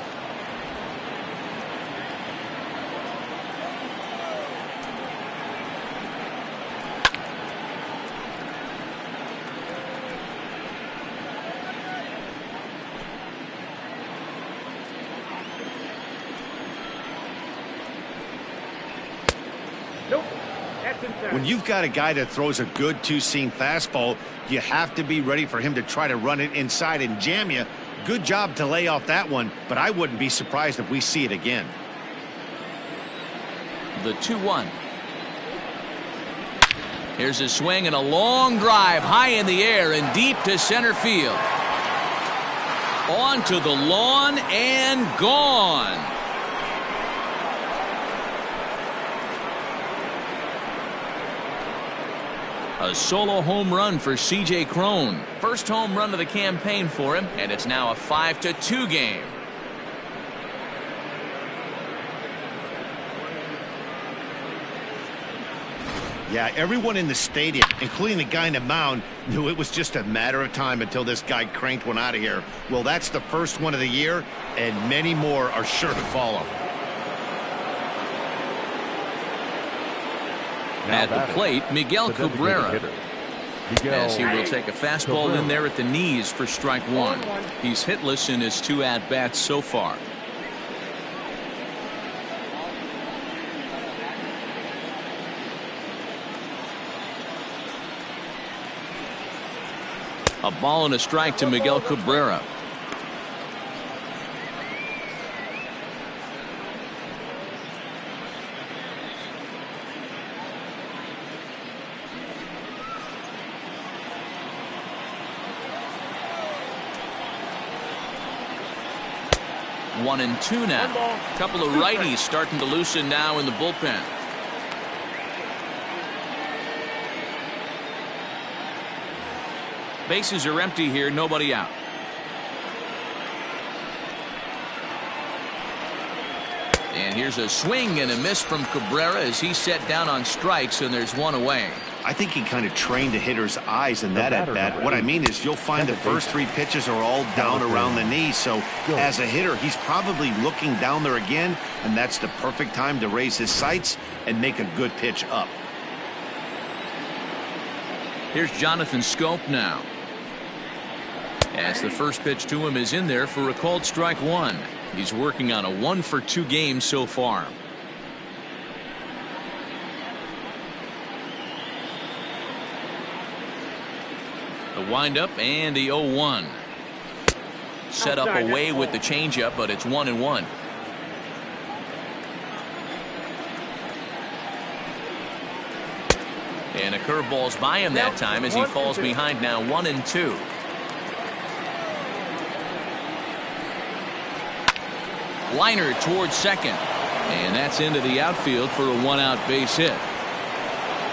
Nope. That's inside. When you've got a guy that throws a good two-seam fastball, you have to be ready for him to try to run it inside and jam you. Good job to lay off that one, but I wouldn't be surprised if we see it again. The 2-1. Here's a swing and a long drive high in the air and deep to center field. On to the lawn and gone. A solo home run for C.J. Cron. First home run of the campaign for him, and it's now a 5-2 game. Yeah, everyone in the stadium, including the guy in the mound, knew it was just a matter of time until this guy cranked one out of here. Well, that's the first one of the year, and many more are sure to follow. At the plate, Miguel Cabrera. As he will take a fastball in there at the knees for strike one. He's hitless in his 2 at-bats so far. A ball and a strike to Miguel Cabrera. One and two now. A couple of righties starting to loosen now in the bullpen. Bases are empty here, nobody out. And here's a swing and a miss from Cabrera as he's set down on strikes, and there's one away. I think he kind of trained the hitter's eyes in that at-bat. What I mean is you'll find the first 3 pitches are all down around the knee. So as a hitter, he's probably looking down there again, and that's the perfect time to raise his sights and make a good pitch up. Here's Jonathan Scope now. As the first pitch to him is in there for a called strike one. He's working on a 1-for-2 game so far. The windup and the 0-1. Set up away with the changeup, but it's 1-1. And a curveball's by him that time as he falls behind now 1-2. Liner towards second. And that's into the outfield for a 1-out base hit.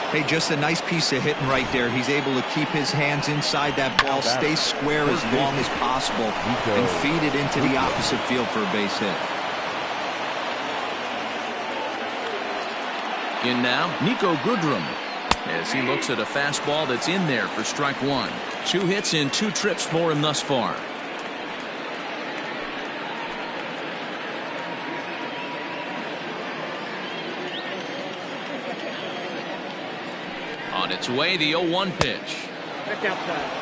Hey, just a nice piece of hitting right there. He's able to keep his hands inside that ball, stay square as long as possible, and feed it into the opposite field for a base hit. In now, Nico Goodrum, as he looks at a fastball that's in there for strike one. 2 hits in 2 trips for him thus far. On its way, the 0-1 pitch. That's outside.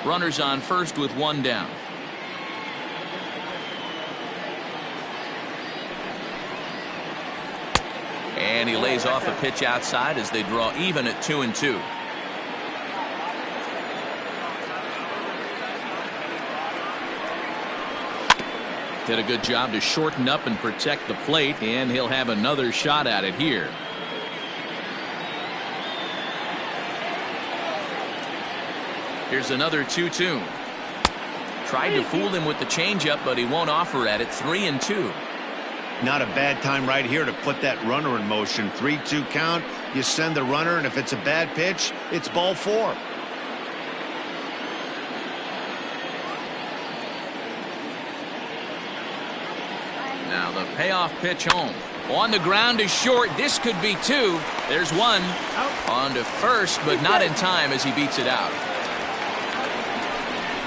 Runners on first with 1 down. And he lays off a pitch outside as they draw even at 2-2. Did a good job to shorten up and protect the plate, and he'll have another shot at it here. Here's another 2-2. Tried to fool him with the changeup, but he won't offer at it. 3-2. Not a bad time right here to put that runner in motion. 3-2 count. You send the runner, and if it's a bad pitch, it's ball 4. Now the payoff pitch home. On the ground is short. This could be 2. There's 1. On to first, but not in time as he beats it out.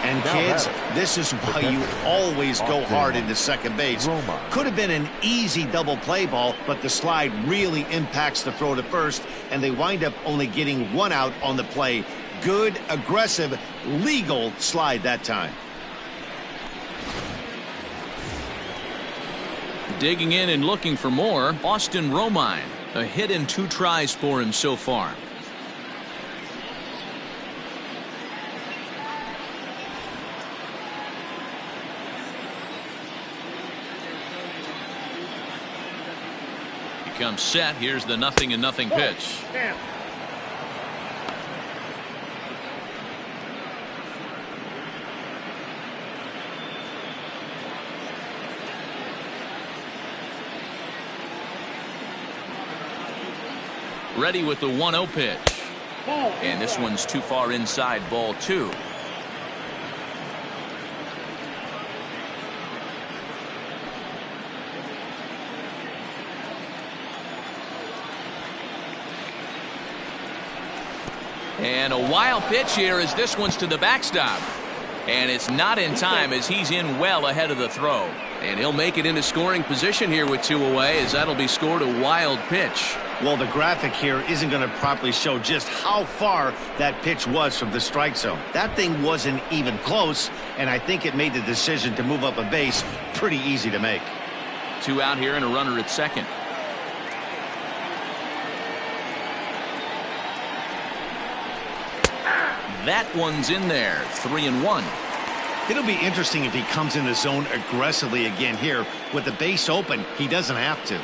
And kids, this is why you always go hard into second base. Could have been an easy double play ball, but the slide really impacts the throw to first, and they wind up only getting 1 out on the play. Good, aggressive, legal slide that time. Digging in and looking for more, Austin Romine. A hit in 2 tries for him so far. He comes set. Here's the 0-0 pitch. Ready with the 1-0 pitch. And this one's too far inside, ball 2. And a wild pitch here as this one's to the backstop. And it's not in time as he's in well ahead of the throw. And he'll make it into scoring position here with 2 away as that'll be scored a wild pitch. Well, the graphic here isn't going to properly show just how far that pitch was from the strike zone. That thing wasn't even close, and I think it made the decision to move up a base pretty easy to make. 2 out here and a runner at second. That one's in there. 3-1. It'll be interesting if he comes in the zone aggressively again here. With the base open, he doesn't have to.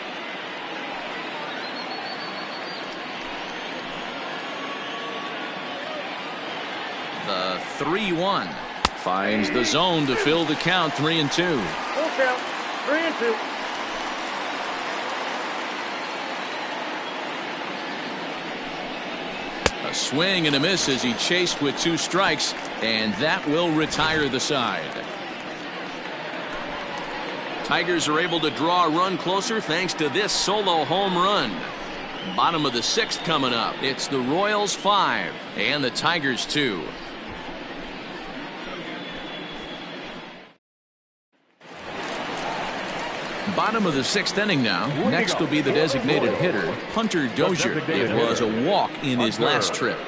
The 3-1 finds the zone to fill the count. 3-2. Full count. 3-2. A swing and a miss as he chased with 2 strikes, and that will retire the side. Tigers are able to draw a run closer thanks to this solo home run. Bottom of the 6th coming up. It's the Royals 5 and the Tigers 2. Bottom of the 6th inning now. Next will be the designated hitter, Hunter Dozier. It was a walk in his last trip.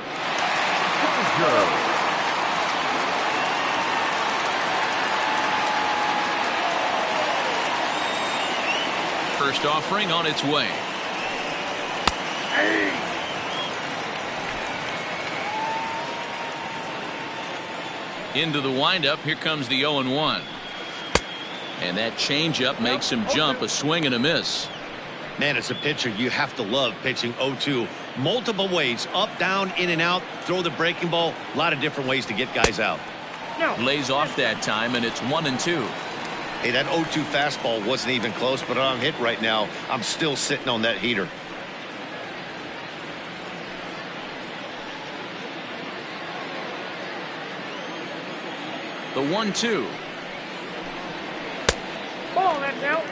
First offering on its way. Into the windup. Here comes the 0-1. And that changeup makes him jump. A swing and a miss. Man, as a pitcher, you have to love pitching 0-2. Multiple ways, up, down, in and out, throw the breaking ball. A lot of different ways to get guys out. Lays off that time, and it's 1-2. Hey, that 0-2 fastball wasn't even close, but on hit right now, I'm still sitting on that heater. The 1-2. Ball, that's out.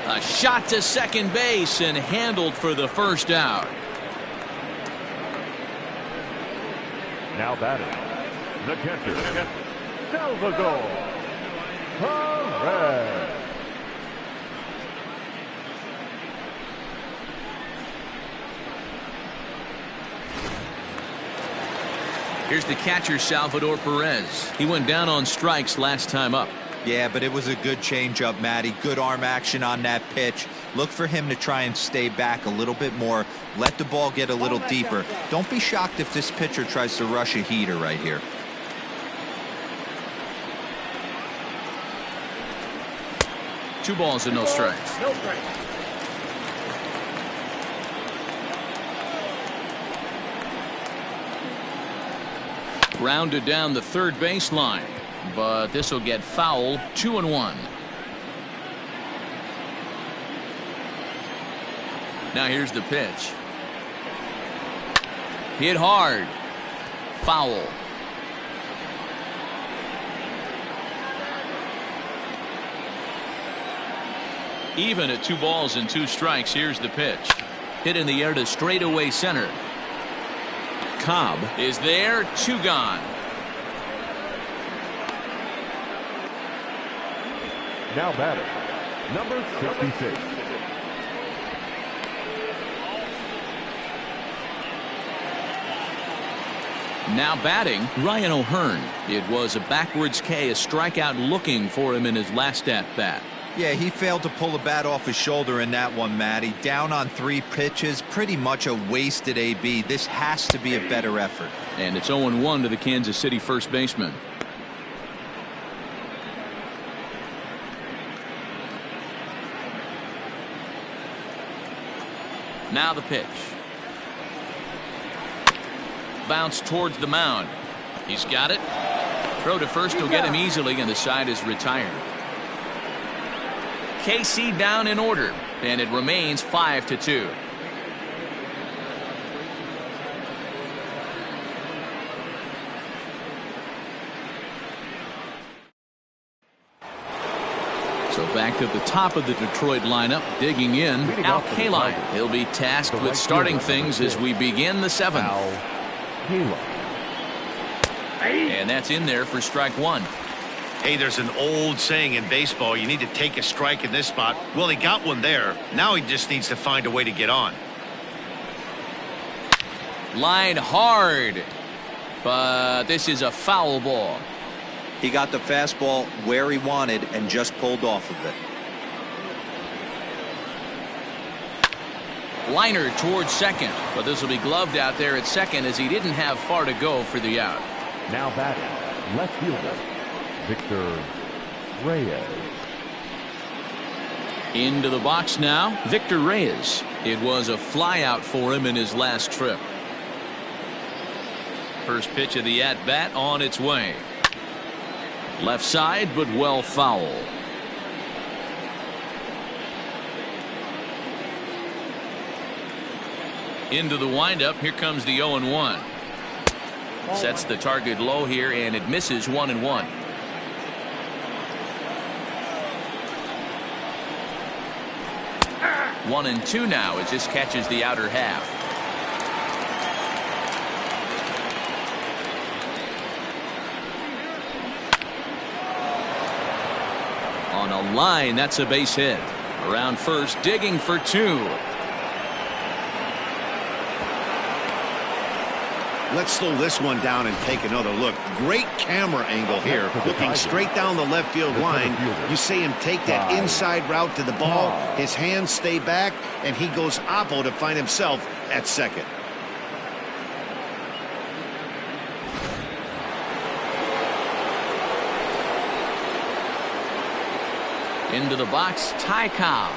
A shot to second base and handled for the first out. Now batting, the catcher, Salvador Perez. Here's the catcher, Salvador Perez. He went down on strikes last time up. Yeah, but it was a good changeup, Matty. Good arm action on that pitch. Look for him to try and stay back a little bit more. Let the ball get a little deeper. Don't be shocked if this pitcher tries to rush a heater right here. 2 balls and no strikes. No strikes. Grounded down the third baseline, but this will get foul. 2-1. Now here's the pitch. Hit hard. Foul. Even at 2 balls and 2 strikes. Here's the pitch. Hit in the air to straightaway center. Cobb is there. 2 gone. Now batting, number 66. Now batting, Ryan O'Hearn. It was a backwards K, a strikeout looking for him in his last at-bat. Yeah, he failed to pull the bat off his shoulder in that one, Matty. Down on 3 pitches, pretty much a wasted AB. This has to be a better effort. And it's 0-1 to the Kansas City first baseman. Now the pitch. Bounce towards the mound. He's got it. Throw to first will get him easily, and the side is retired. KC down in order, and it remains 5-2. So back to the top of the Detroit lineup, digging in, Al Kaline. He'll be tasked with starting things as we begin the 7th. And that's in there for strike 1. Hey, there's an old saying in baseball, you need to take a strike in this spot. Well, he got one there. Now he just needs to find a way to get on. Line hard, but this is a foul ball. He got the fastball where he wanted and just pulled off of it. Liner towards second, but this will be gloved out there at second as he didn't have far to go for the out. Now batting, left fielder, Victor Reyes. Into the box now, Victor Reyes. It was a flyout for him in his last trip. First pitch of the at-bat on its way. Left side, but well foul. Into the windup. Here comes the 0-1. Sets the target low here, and it misses. 1-1. One and two now as this catches the outer half. On a line, that's a base hit. Around first, digging for 2. Let's slow this one down and take another look. Great camera angle here, looking straight down the left field line. You see him take that inside route to the ball. His hands stay back, and he goes oppo to find himself at second. Into the box, Ty Cobb.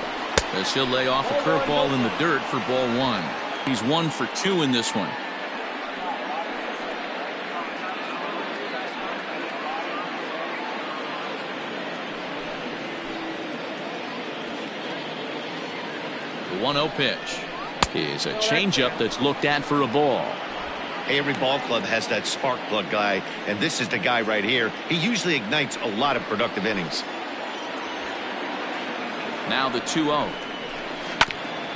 As he'll lay off a curveball in the dirt for ball 1. He's 1 for 2 in this one. The 1-0 pitch is a changeup that's looked at for a ball. Every ball club has that spark plug guy, and this is the guy right here. He usually ignites a lot of productive innings. Now the 2-0.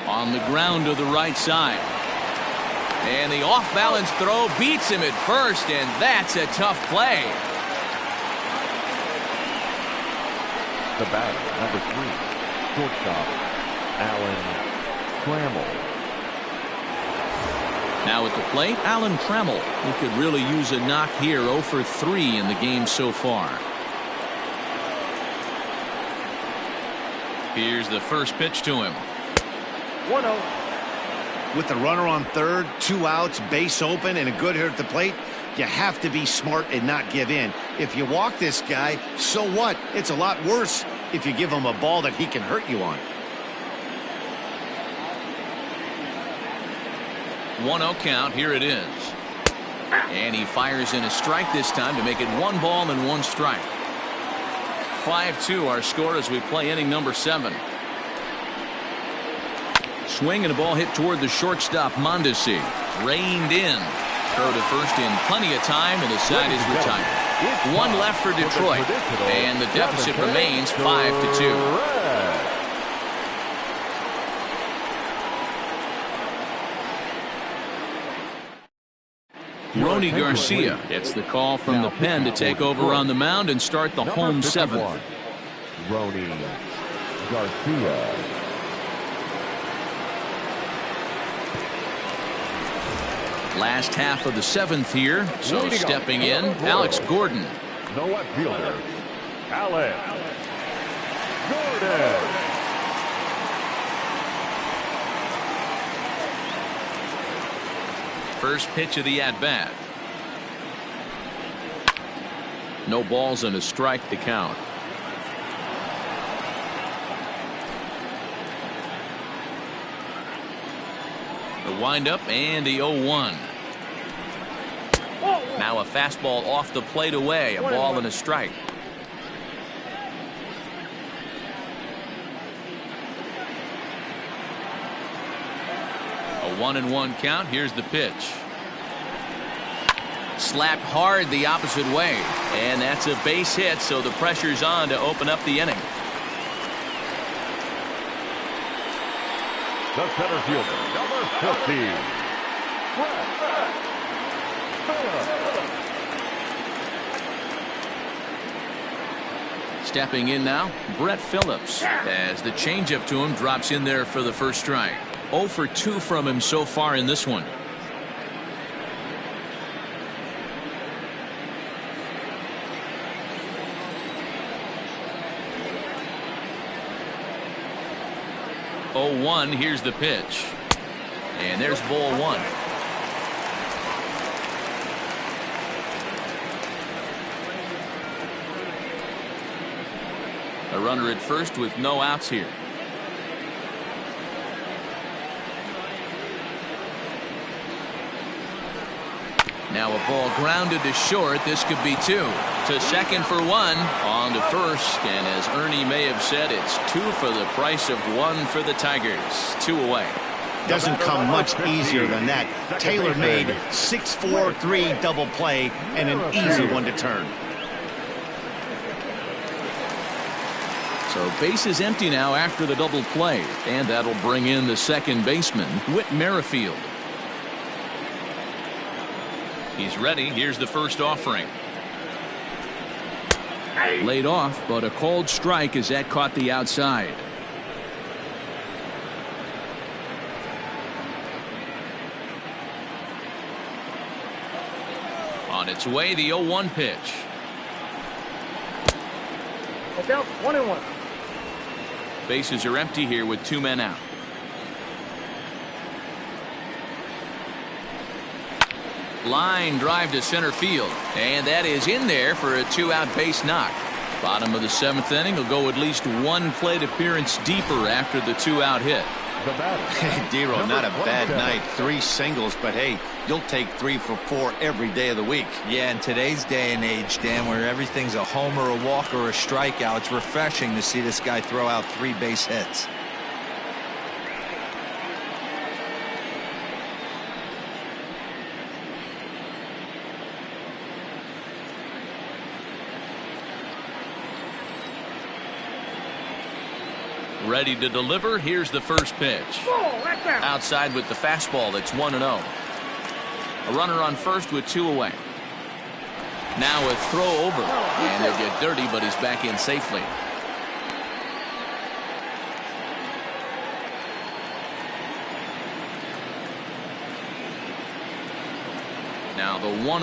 On the ground to the right side. And the off-balance throw beats him at first, and that's a tough play. The batter, number 3, shortstop, Alan Trammell. Now at the plate, Alan Trammell. He could really use a knock here. 0 for 3 in the game so far. Here's the first pitch to him. 1-0. With the runner on third, 2 outs, base open, and a good hitter at the plate, you have to be smart and not give in. If you walk this guy, so what? It's a lot worse. if you give him a ball that he can hurt you on. 1-0 count. Here it is. And he fires in a strike this time to make it 1 ball and 1 strike. 5-2 our score as we play inning number 7. Swing and a ball hit toward the shortstop Mondesi. Reined in. Throw to first in plenty of time, and the side is retired. 1 left for Detroit, and the deficit remains 5-2. Ronnie Garcia gets the call from the pen to take over on the mound and start the home 7th. Ronnie Garcia. Last half of the 7th here, so stepping in, Alex Gordon. The left fielder, Alex Gordon. First pitch of the at-bat. No balls and a strike to count. The windup and the 0-1. Now a fastball off the plate away. A ball and a strike. A 1-1 count. Here's the pitch. Slapped hard the opposite way. And that's a base hit, so the pressure's on to open up the inning. The center fielder, number 50. Stepping in now, Brett Phillips, as the changeup to him drops in there for the first strike. 0 for 2 from him so far in this one. Oh, 1. Here's the pitch. And there's ball 1. A runner at first with no outs here. Now a ball grounded to short. This could be 2. To second for 1. On to first. And as Ernie may have said, it's 2 for the price of 1 for the Tigers. 2 away. Doesn't come much easier than that. Taylor made 6-4-3 double play and an easy one to turn. So base is empty now after the double play, and that'll bring in the second baseman, Whit Merrifield. He's ready. Here's the first offering. Laid off, but a called strike as that caught the outside. On its way, the 0-1 pitch. Look out, 1-1. Bases are empty here with 2 men out. Line drive to center field, and that is in there for a 2-out base knock. Bottom of the 7th inning will go at least 1 plate appearance deeper after the 2-out hit. Dero, not a bad night. 3 singles, but hey, you'll take 3 for 4 every day of the week. Yeah, in today's day and age, Dan, where everything's a homer, a walk, or a strikeout, it's refreshing to see this guy throw out 3 base hits. Ready to deliver. Here's the first pitch. Outside with the fastball. That's 1-0. A runner on first with 2 away. Now a throw over, and they'll get dirty, but he's back in safely. Now the 1-0.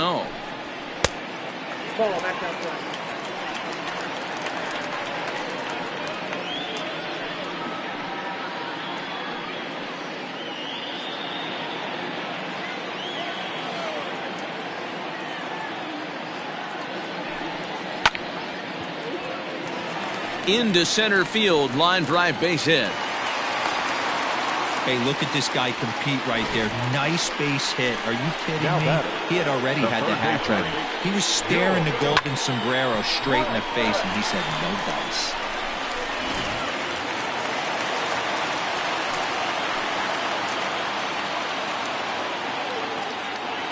Ball back outside. Into center field, line drive base hit. Hey, look at this guy compete right there. Nice base hit. Are you kidding me? He had already had the hat trick. He was staring the golden sombrero straight in the face, and he said, no dice.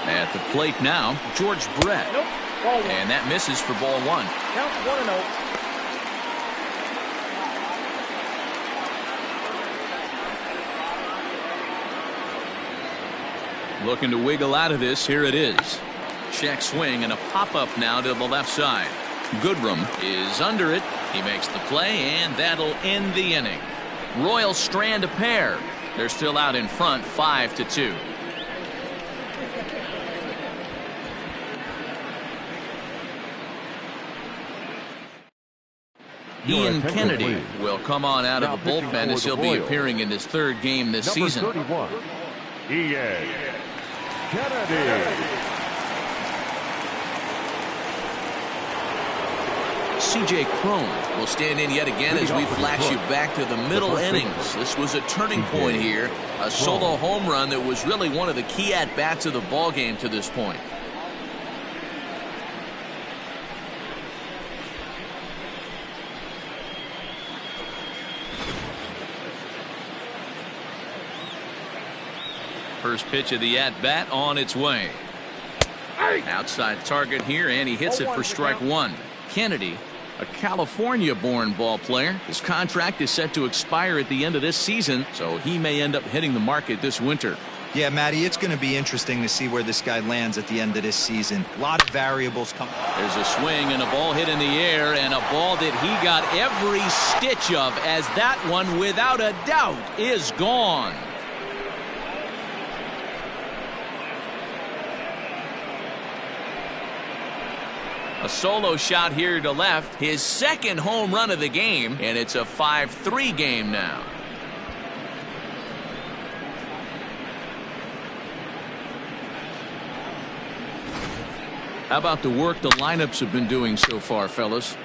At the plate now, George Brett. Nope. Ball one. And that misses for ball one. Count 1-0. Looking to wiggle out of this. Here it is. Check swing and a pop-up now to the left side. Goodrum is under it. He makes the play, and that'll end the inning. Royals strand a pair. They're still out in front, 5-2. Ian Kennedy will come on out of the bullpen as he'll be appearing in his third game this season. Number 31, Ian Kennedy. C.J. Cron will stand in yet again as we flash you back to the middle innings. This was a turning point here. A solo home run that was really one of the key at-bats of the ballgame to this point. First pitch of the at-bat on its way. Outside target here, and he hits it for strike one. Kennedy, a California-born ball player. His contract is set to expire at the end of this season, so he may end up hitting the market this winter. Yeah, Matty, it's going to be interesting to see where this guy lands at the end of this season. A lot of variables come. There's a swing and a ball hit in the air, and a ball that he got every stitch of, as that one, without a doubt, is gone. A solo shot here to left, his second home run of the game, and it's a 5-3 game now. How about the work the lineups have been doing so far, fellas?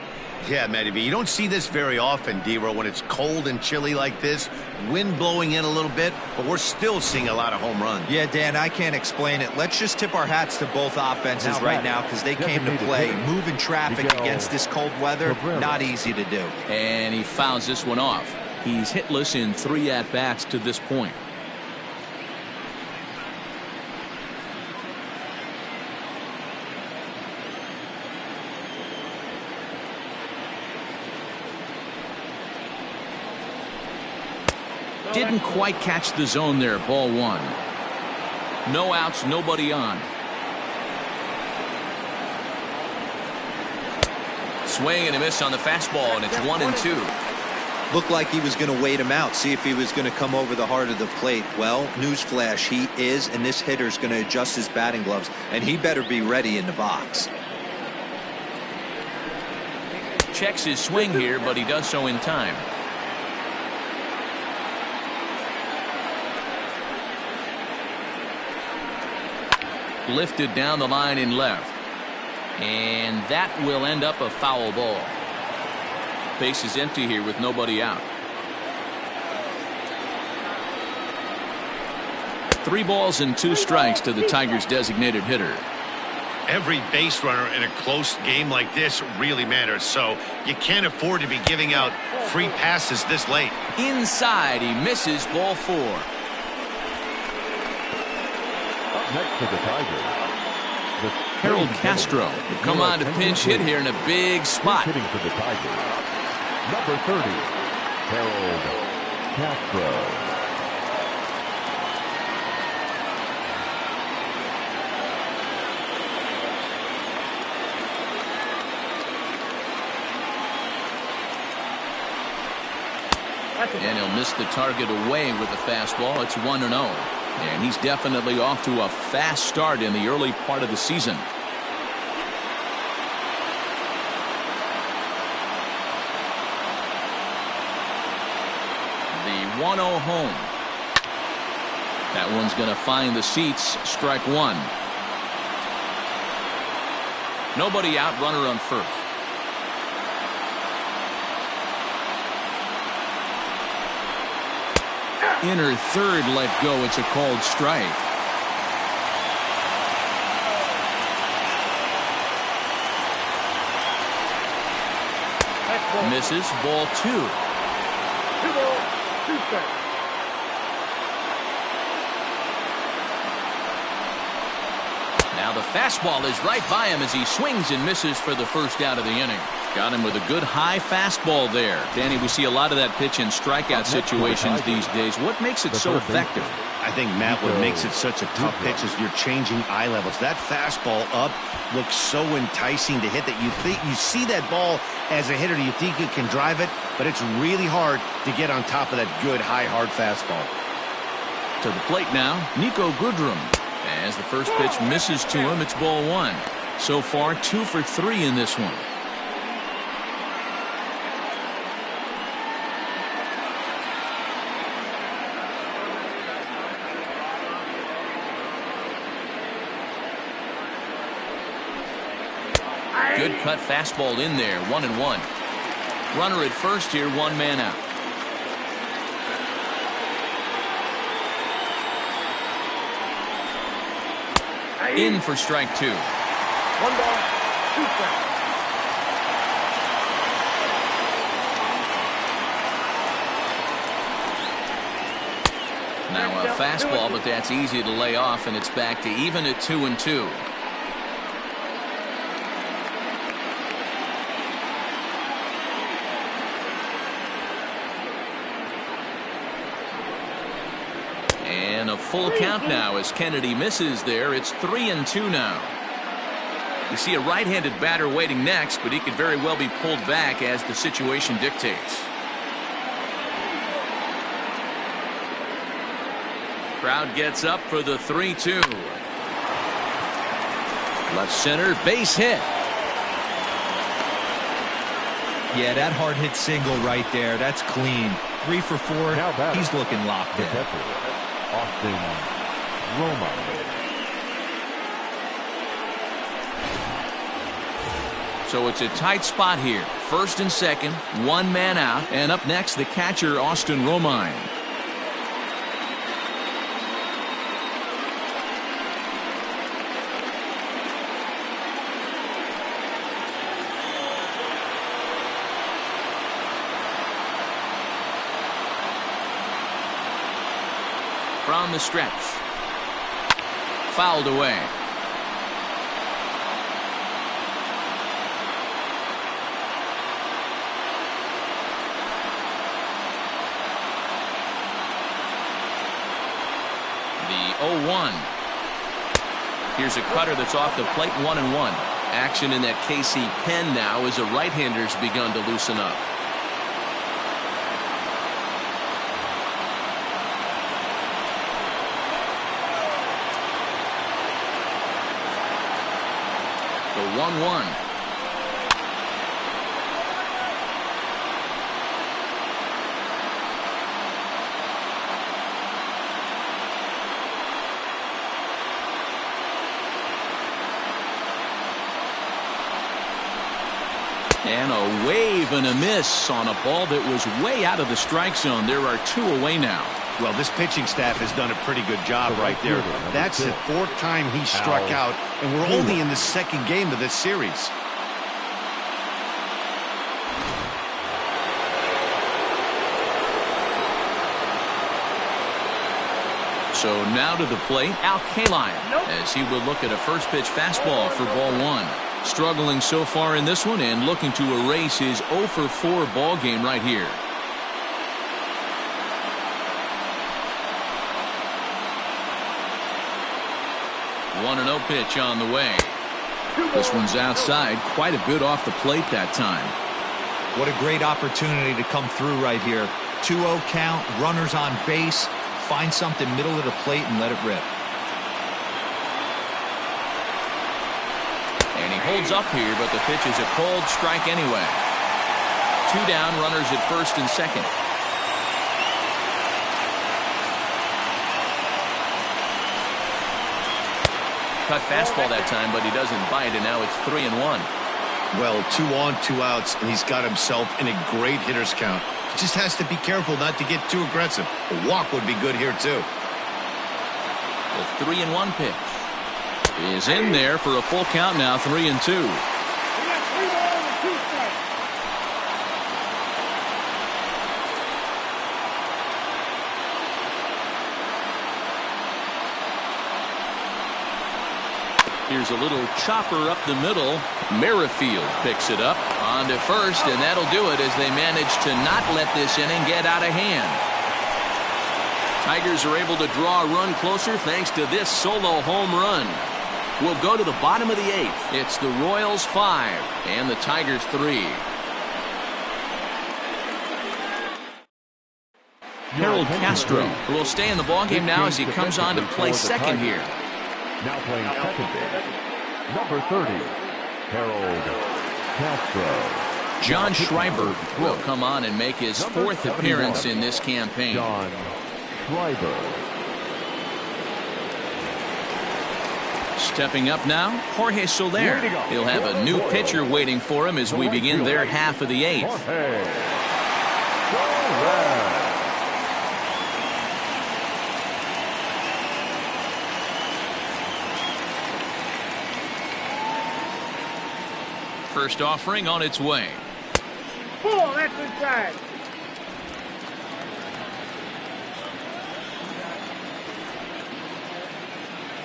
Yeah, Matty B, you don't see this very often, D-Row, when it's cold and chilly like this. Wind blowing in a little bit, but we're still seeing a lot of home runs. Yeah, Dan, I can't explain it. Let's just tip our hats to both offenses right now because they came to play. Moving traffic against this cold weather, not easy to do. And he fouls this one off. He's hitless in 3 at-bats to this point. Didn't quite catch the zone there. Ball one. No outs, nobody on. Swing and a miss on the fastball, and it's 1-2. Looked like he was going to wait him out, see if he was going to come over the heart of the plate. Well, newsflash, he is, and this hitter's going to adjust his batting gloves, and he better be ready in the box. Checks his swing here, but he does so in time. Lifted down the line in left, and that will end up a foul ball. Base is empty here with nobody out. 3 balls and 2 strikes to the Tigers' designated hitter. Every base runner in a close game like this really matters, so you can't afford to be giving out free passes this late. Inside, he misses. Ball 4. Next to the Tigers, Harold Castro will come on to pinch hit here in a big spot. Hitting for the Tigers, number 30, Harold Castro. And he'll miss the target away with the fastball. It's 1-0. And he's definitely off to a fast start in the early part of the season. The 1-0 home. That one's going to find the seats. Strike one. Nobody out, runner on first. Inner third let go. It's a called strike. Misses. Ball 2. 2 balls, 2 strikes. Now the fastball is right by him as he swings and misses for the first out of the inning. Got him with a good high fastball there. Danny, we see a lot of that pitch in strikeout situations these days. What makes it so effective? I think, Matt, what makes it such a tough pitch is you're changing eye levels. That fastball up looks so enticing to hit that you see that ball as a hitter, you think you can drive it, but it's really hard to get on top of that good high hard fastball. To the plate now, Nico Goodrum. As the first pitch misses to him, it's ball 1. So far 2 for 3 in this one. Good cut fastball in there, 1-1. Runner at first here, 1 man out. In for strike 2. 1 ball, 2 strikes. Now a fastball, but that's easy to lay off, and it's back to even at 2-2. And a full count now as Kennedy misses there. It's 3-2 now. You see a right-handed batter waiting next, but he could very well be pulled back as the situation dictates. Crowd gets up for the 3-2. Left center, base hit. Yeah, that hard hit single right there. That's clean. 3 for 4. He's looking locked in. Austin Romine. So it's a tight spot here. First and second, 1 man out, and up next the catcher Austin Romine. From the stretch. Fouled away. The 0-1. Here's a cutter that's off the plate, 1-1. Action in that KC pen now as a right-hander's begun to loosen up. The 1-1. And a wave and a miss on a ball that was way out of the strike zone. There are 2 away now. Well, this pitching staff has done a pretty good job right there. That's the 4th time he struck out, and we're only in the 2nd game of this series. So now to the plate, Al Kaline, as he will look at a first pitch fastball for ball 1. Struggling so far in this one and looking to erase his 0 for 4 ball game right here. One 1-0 pitch on the way. This one's outside, quite a bit off the plate that time. What a great opportunity to come through right here. 2-0 count, runners on base. Find something middle of the plate and let it rip. And he holds up here, but the pitch is a cold strike anyway. 2 down, runners at first and second. Cut fastball that time, but he doesn't bite, and now it's 3-1. Well, 2 on, 2 outs, and he's got himself in a great hitter's count. Just has to be careful not to get too aggressive. A walk would be good here, too. The 3-1 pitch is in there for a full count now, 3-2. Here's a little chopper up the middle. Merrifield picks it up on to first, and that'll do it as they manage to not let this inning get out of hand. Tigers are able to draw a run closer thanks to this solo home run. We'll go to the bottom of the 8th. It's the Royals 5 and the Tigers 3. Harold Castro will stay in the ballgame now as he comes on to play second here. Now playing second base, number 30, Harold Castro. John Schreiber will come on and make his 4th appearance in this campaign. John Schreiber. Stepping up now, Jorge Soler. He'll have a new pitcher waiting for him as we begin their half of the 8th. Jorge Soler. First offering on its way. Pull, that's inside.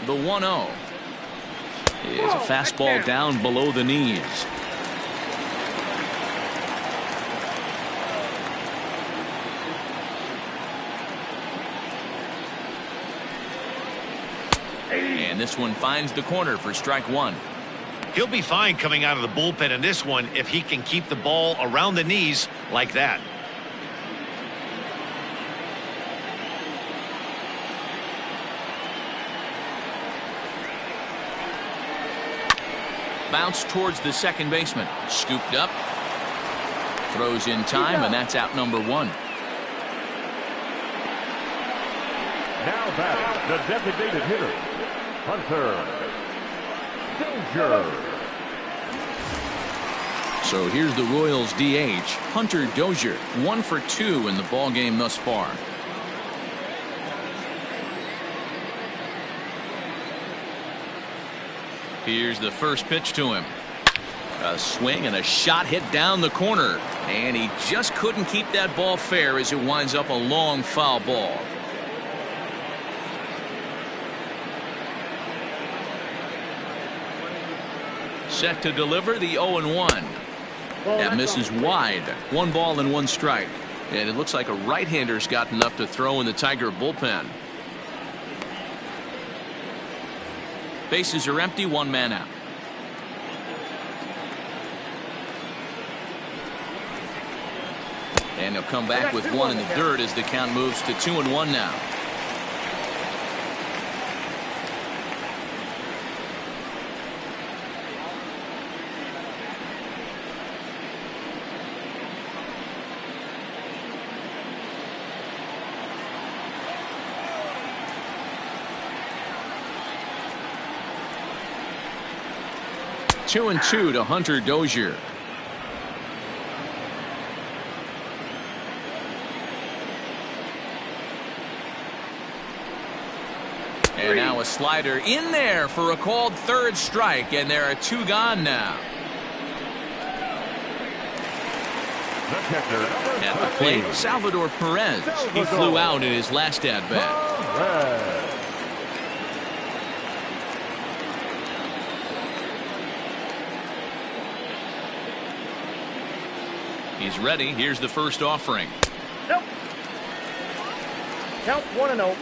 The 1-0 is a fastball down below the knees. And this one finds the corner for strike 1. He'll be fine coming out of the bullpen in this one if he can keep the ball around the knees like that. Bounce towards the second baseman. Scooped up. Throws in time, and that's out number 1. Now batting, the designated hitter, Hunter Dozier. So here's the Royals DH, Hunter Dozier, 1 for 2 in the ballgame thus far. Here's the first pitch to him. A swing and a shot hit down the corner, and he just couldn't keep that ball fair as it winds up a long foul ball. Set to deliver the 0-1. That misses wide. 1 ball and 1 strike. And it looks like a right-hander's got enough to throw in the Tiger bullpen. Bases are empty, 1 man out. And he'll come back with 1 in the 3rd as the count moves to 2-1 now. Two and 2 to Hunter Dozier. And now a slider in there for a called 3rd strike, and there are 2 gone now. At the plate, Salvador Perez. He flew out in his last at-bat. He's ready. Here's the first offering. Nope. Count 1-0.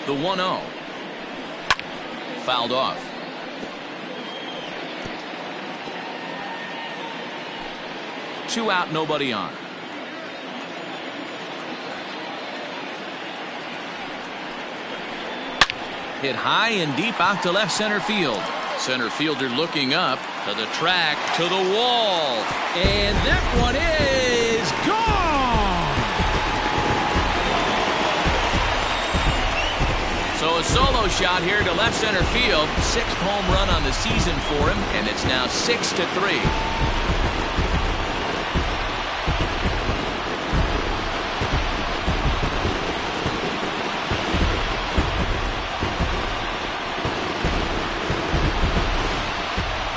The 1-0. Fouled off. Two out, nobody on. Hit high and deep out to left center field. Center fielder looking up to the track, to the wall. And that one is gone. So a solo shot here to left center field. 6th home run on the season for him, and it's now 6-3.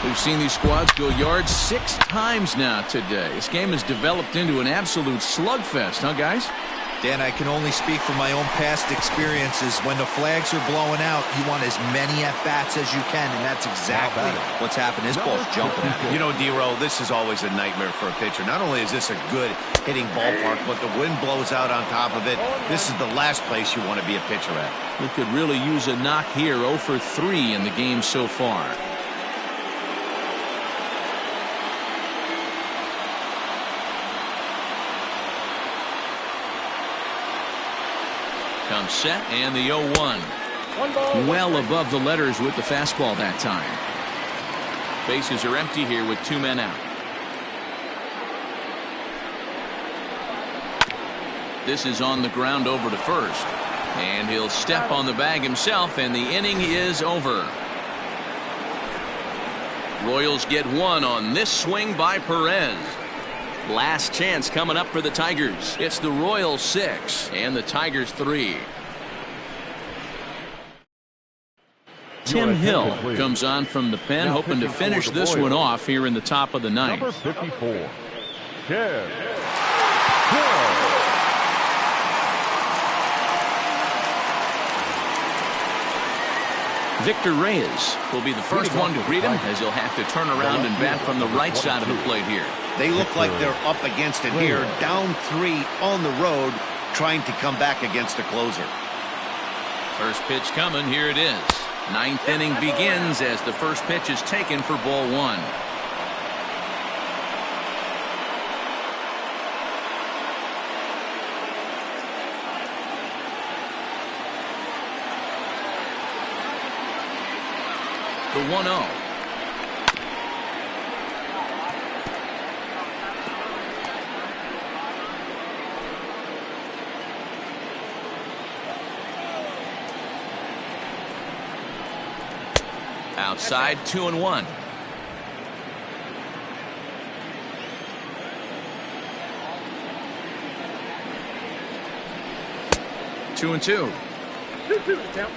We've seen these squads go yards 6 times now today. This game has developed into an absolute slugfest, huh, guys? Dan, I can only speak from my own past experiences. When the flags are blowing out, you want as many at-bats as you can, and that's exactly what's happened. This ball's jumping at You know, D-Row, this is always a nightmare for a pitcher. Not only is this a good hitting ballpark, but the wind blows out on top of it. This is the last place you want to be a pitcher at. He could really use a knock here. 0 for 3 in the game so far. Comes set, and the 0-1. Well above the letters with the fastball that time. Bases are empty here with 2 men out. This is on the ground over to first. And he'll step on the bag himself, and the inning is over. Royals get 1 on this swing by Perez. Last chance coming up for the Tigers. It's the Royals 6 and the Tigers 3. Tim Hill comes on from the pen, hoping to finish this one off here in the top of the ninth. Number 54, Kev. Victor Reyes will be the first one to greet him, as he'll have to turn around and bat from the right side of the plate here. They look like they're up against it here, down 3 on the road, trying to come back against a closer. First pitch coming. Here it is. 9th inning begins as the first pitch is taken for ball 1. The 1-0. Outside, 2-1. Two and two. 2-2 attempt.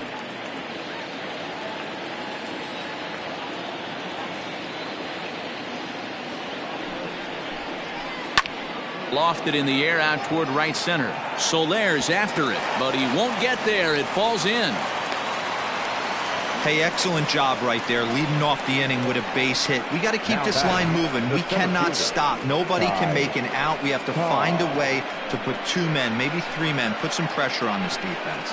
Lofted in the air out toward right center. Soler's after it, but he won't get there. It falls in. Hey, excellent job right there, leading off the inning with a base hit. We got to keep this line moving. We cannot stop. Nobody can make an out. We have to find a way to put 2 men, maybe 3 men, put some pressure on this defense.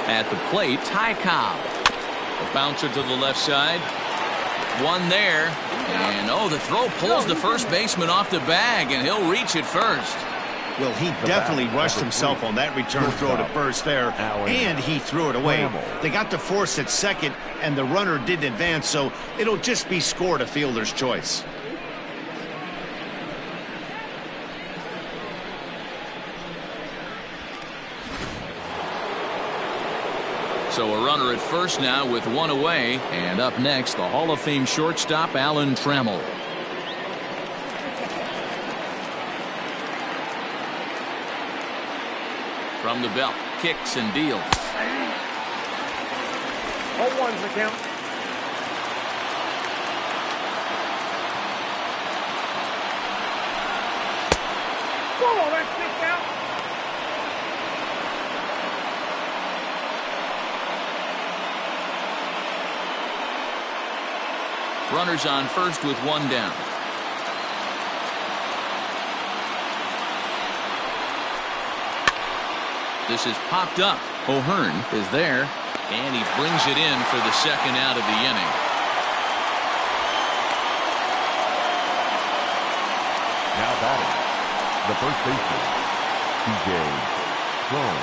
At the plate, Ty Cobb. A bouncer to the left side. 1 there. And, the throw pulls the first baseman off the bag, and he'll reach it first. Well, he definitely rushed himself on that return throw to first there, and he threw it away. They got to force at second, and the runner didn't advance, so it'll just be scored a fielder's choice. So a runner at first now with 1 away, and up next, the Hall of Fame shortstop, Alan Trammell. From the belt, kicks and deals. 0-1's the count. Whoa, that's kicked out. Runners on first with 1 down. This is popped up. O'Hearn is there, and he brings it in for the second out of the inning. Now batting, the first baseman, T.J. Strong.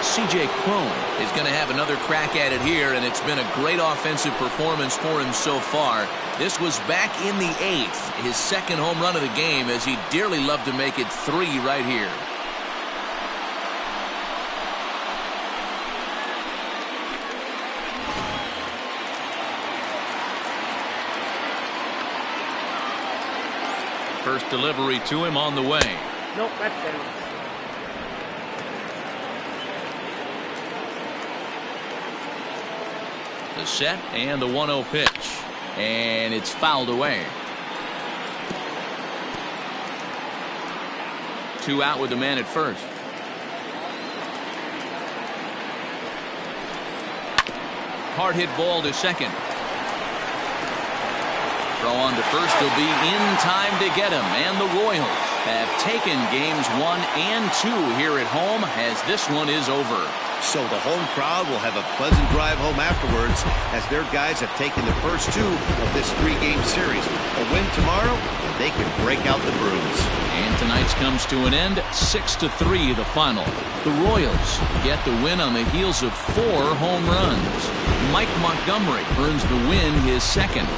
C.J. Cron is going to have another crack at it here, and it's been a great offensive performance for him so far. This was back in the 8th, his second home run of the game, as he'd dearly love to make it 3 right here. First delivery to him on the way. Nope, that's down. The set and the 1-0 pitch. And it's fouled away. 2 out with the man at first. Hard hit ball to second. Throw on to first will be in time to get him. And the Royals have taken games 1 and 2 here at home, as this one is over. So the home crowd will have a pleasant drive home afterwards, as their guys have taken the first 2 of this 3-game series. A win tomorrow, and they can break out the brooms. And tonight's comes to an end, 6-3 the final. The Royals get the win on the heels of 4 home runs. Mike Montgomery earns the win, his second.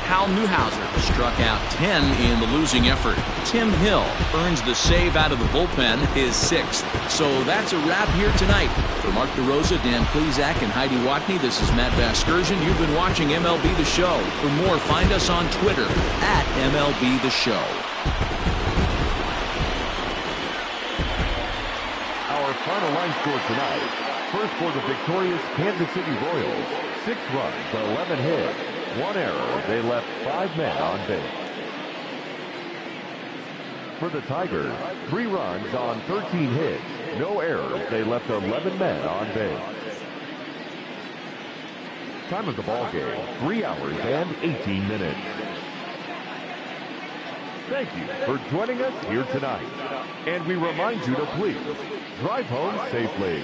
Hal Newhouser struck out 10 in the losing effort. Tim Hill earns the save out of the bullpen, his 6th. So that's a wrap here tonight. For Mark DeRosa, Dan Plezak, and Heidi Watney, this is Matt Vasgersian. You've been watching MLB The Show. For more, find us on Twitter at MLB The Show. Our final line score tonight. First for the victorious Kansas City Royals. 6 runs, 11 hits. 1 error. They left 5 men on base. For the Tigers, 3 runs on 13 hits. No errors. They left 11 men on base. Time of the ball game, 3 hours and 18 minutes. Thank you for joining us here tonight. And we remind you to please drive home safely.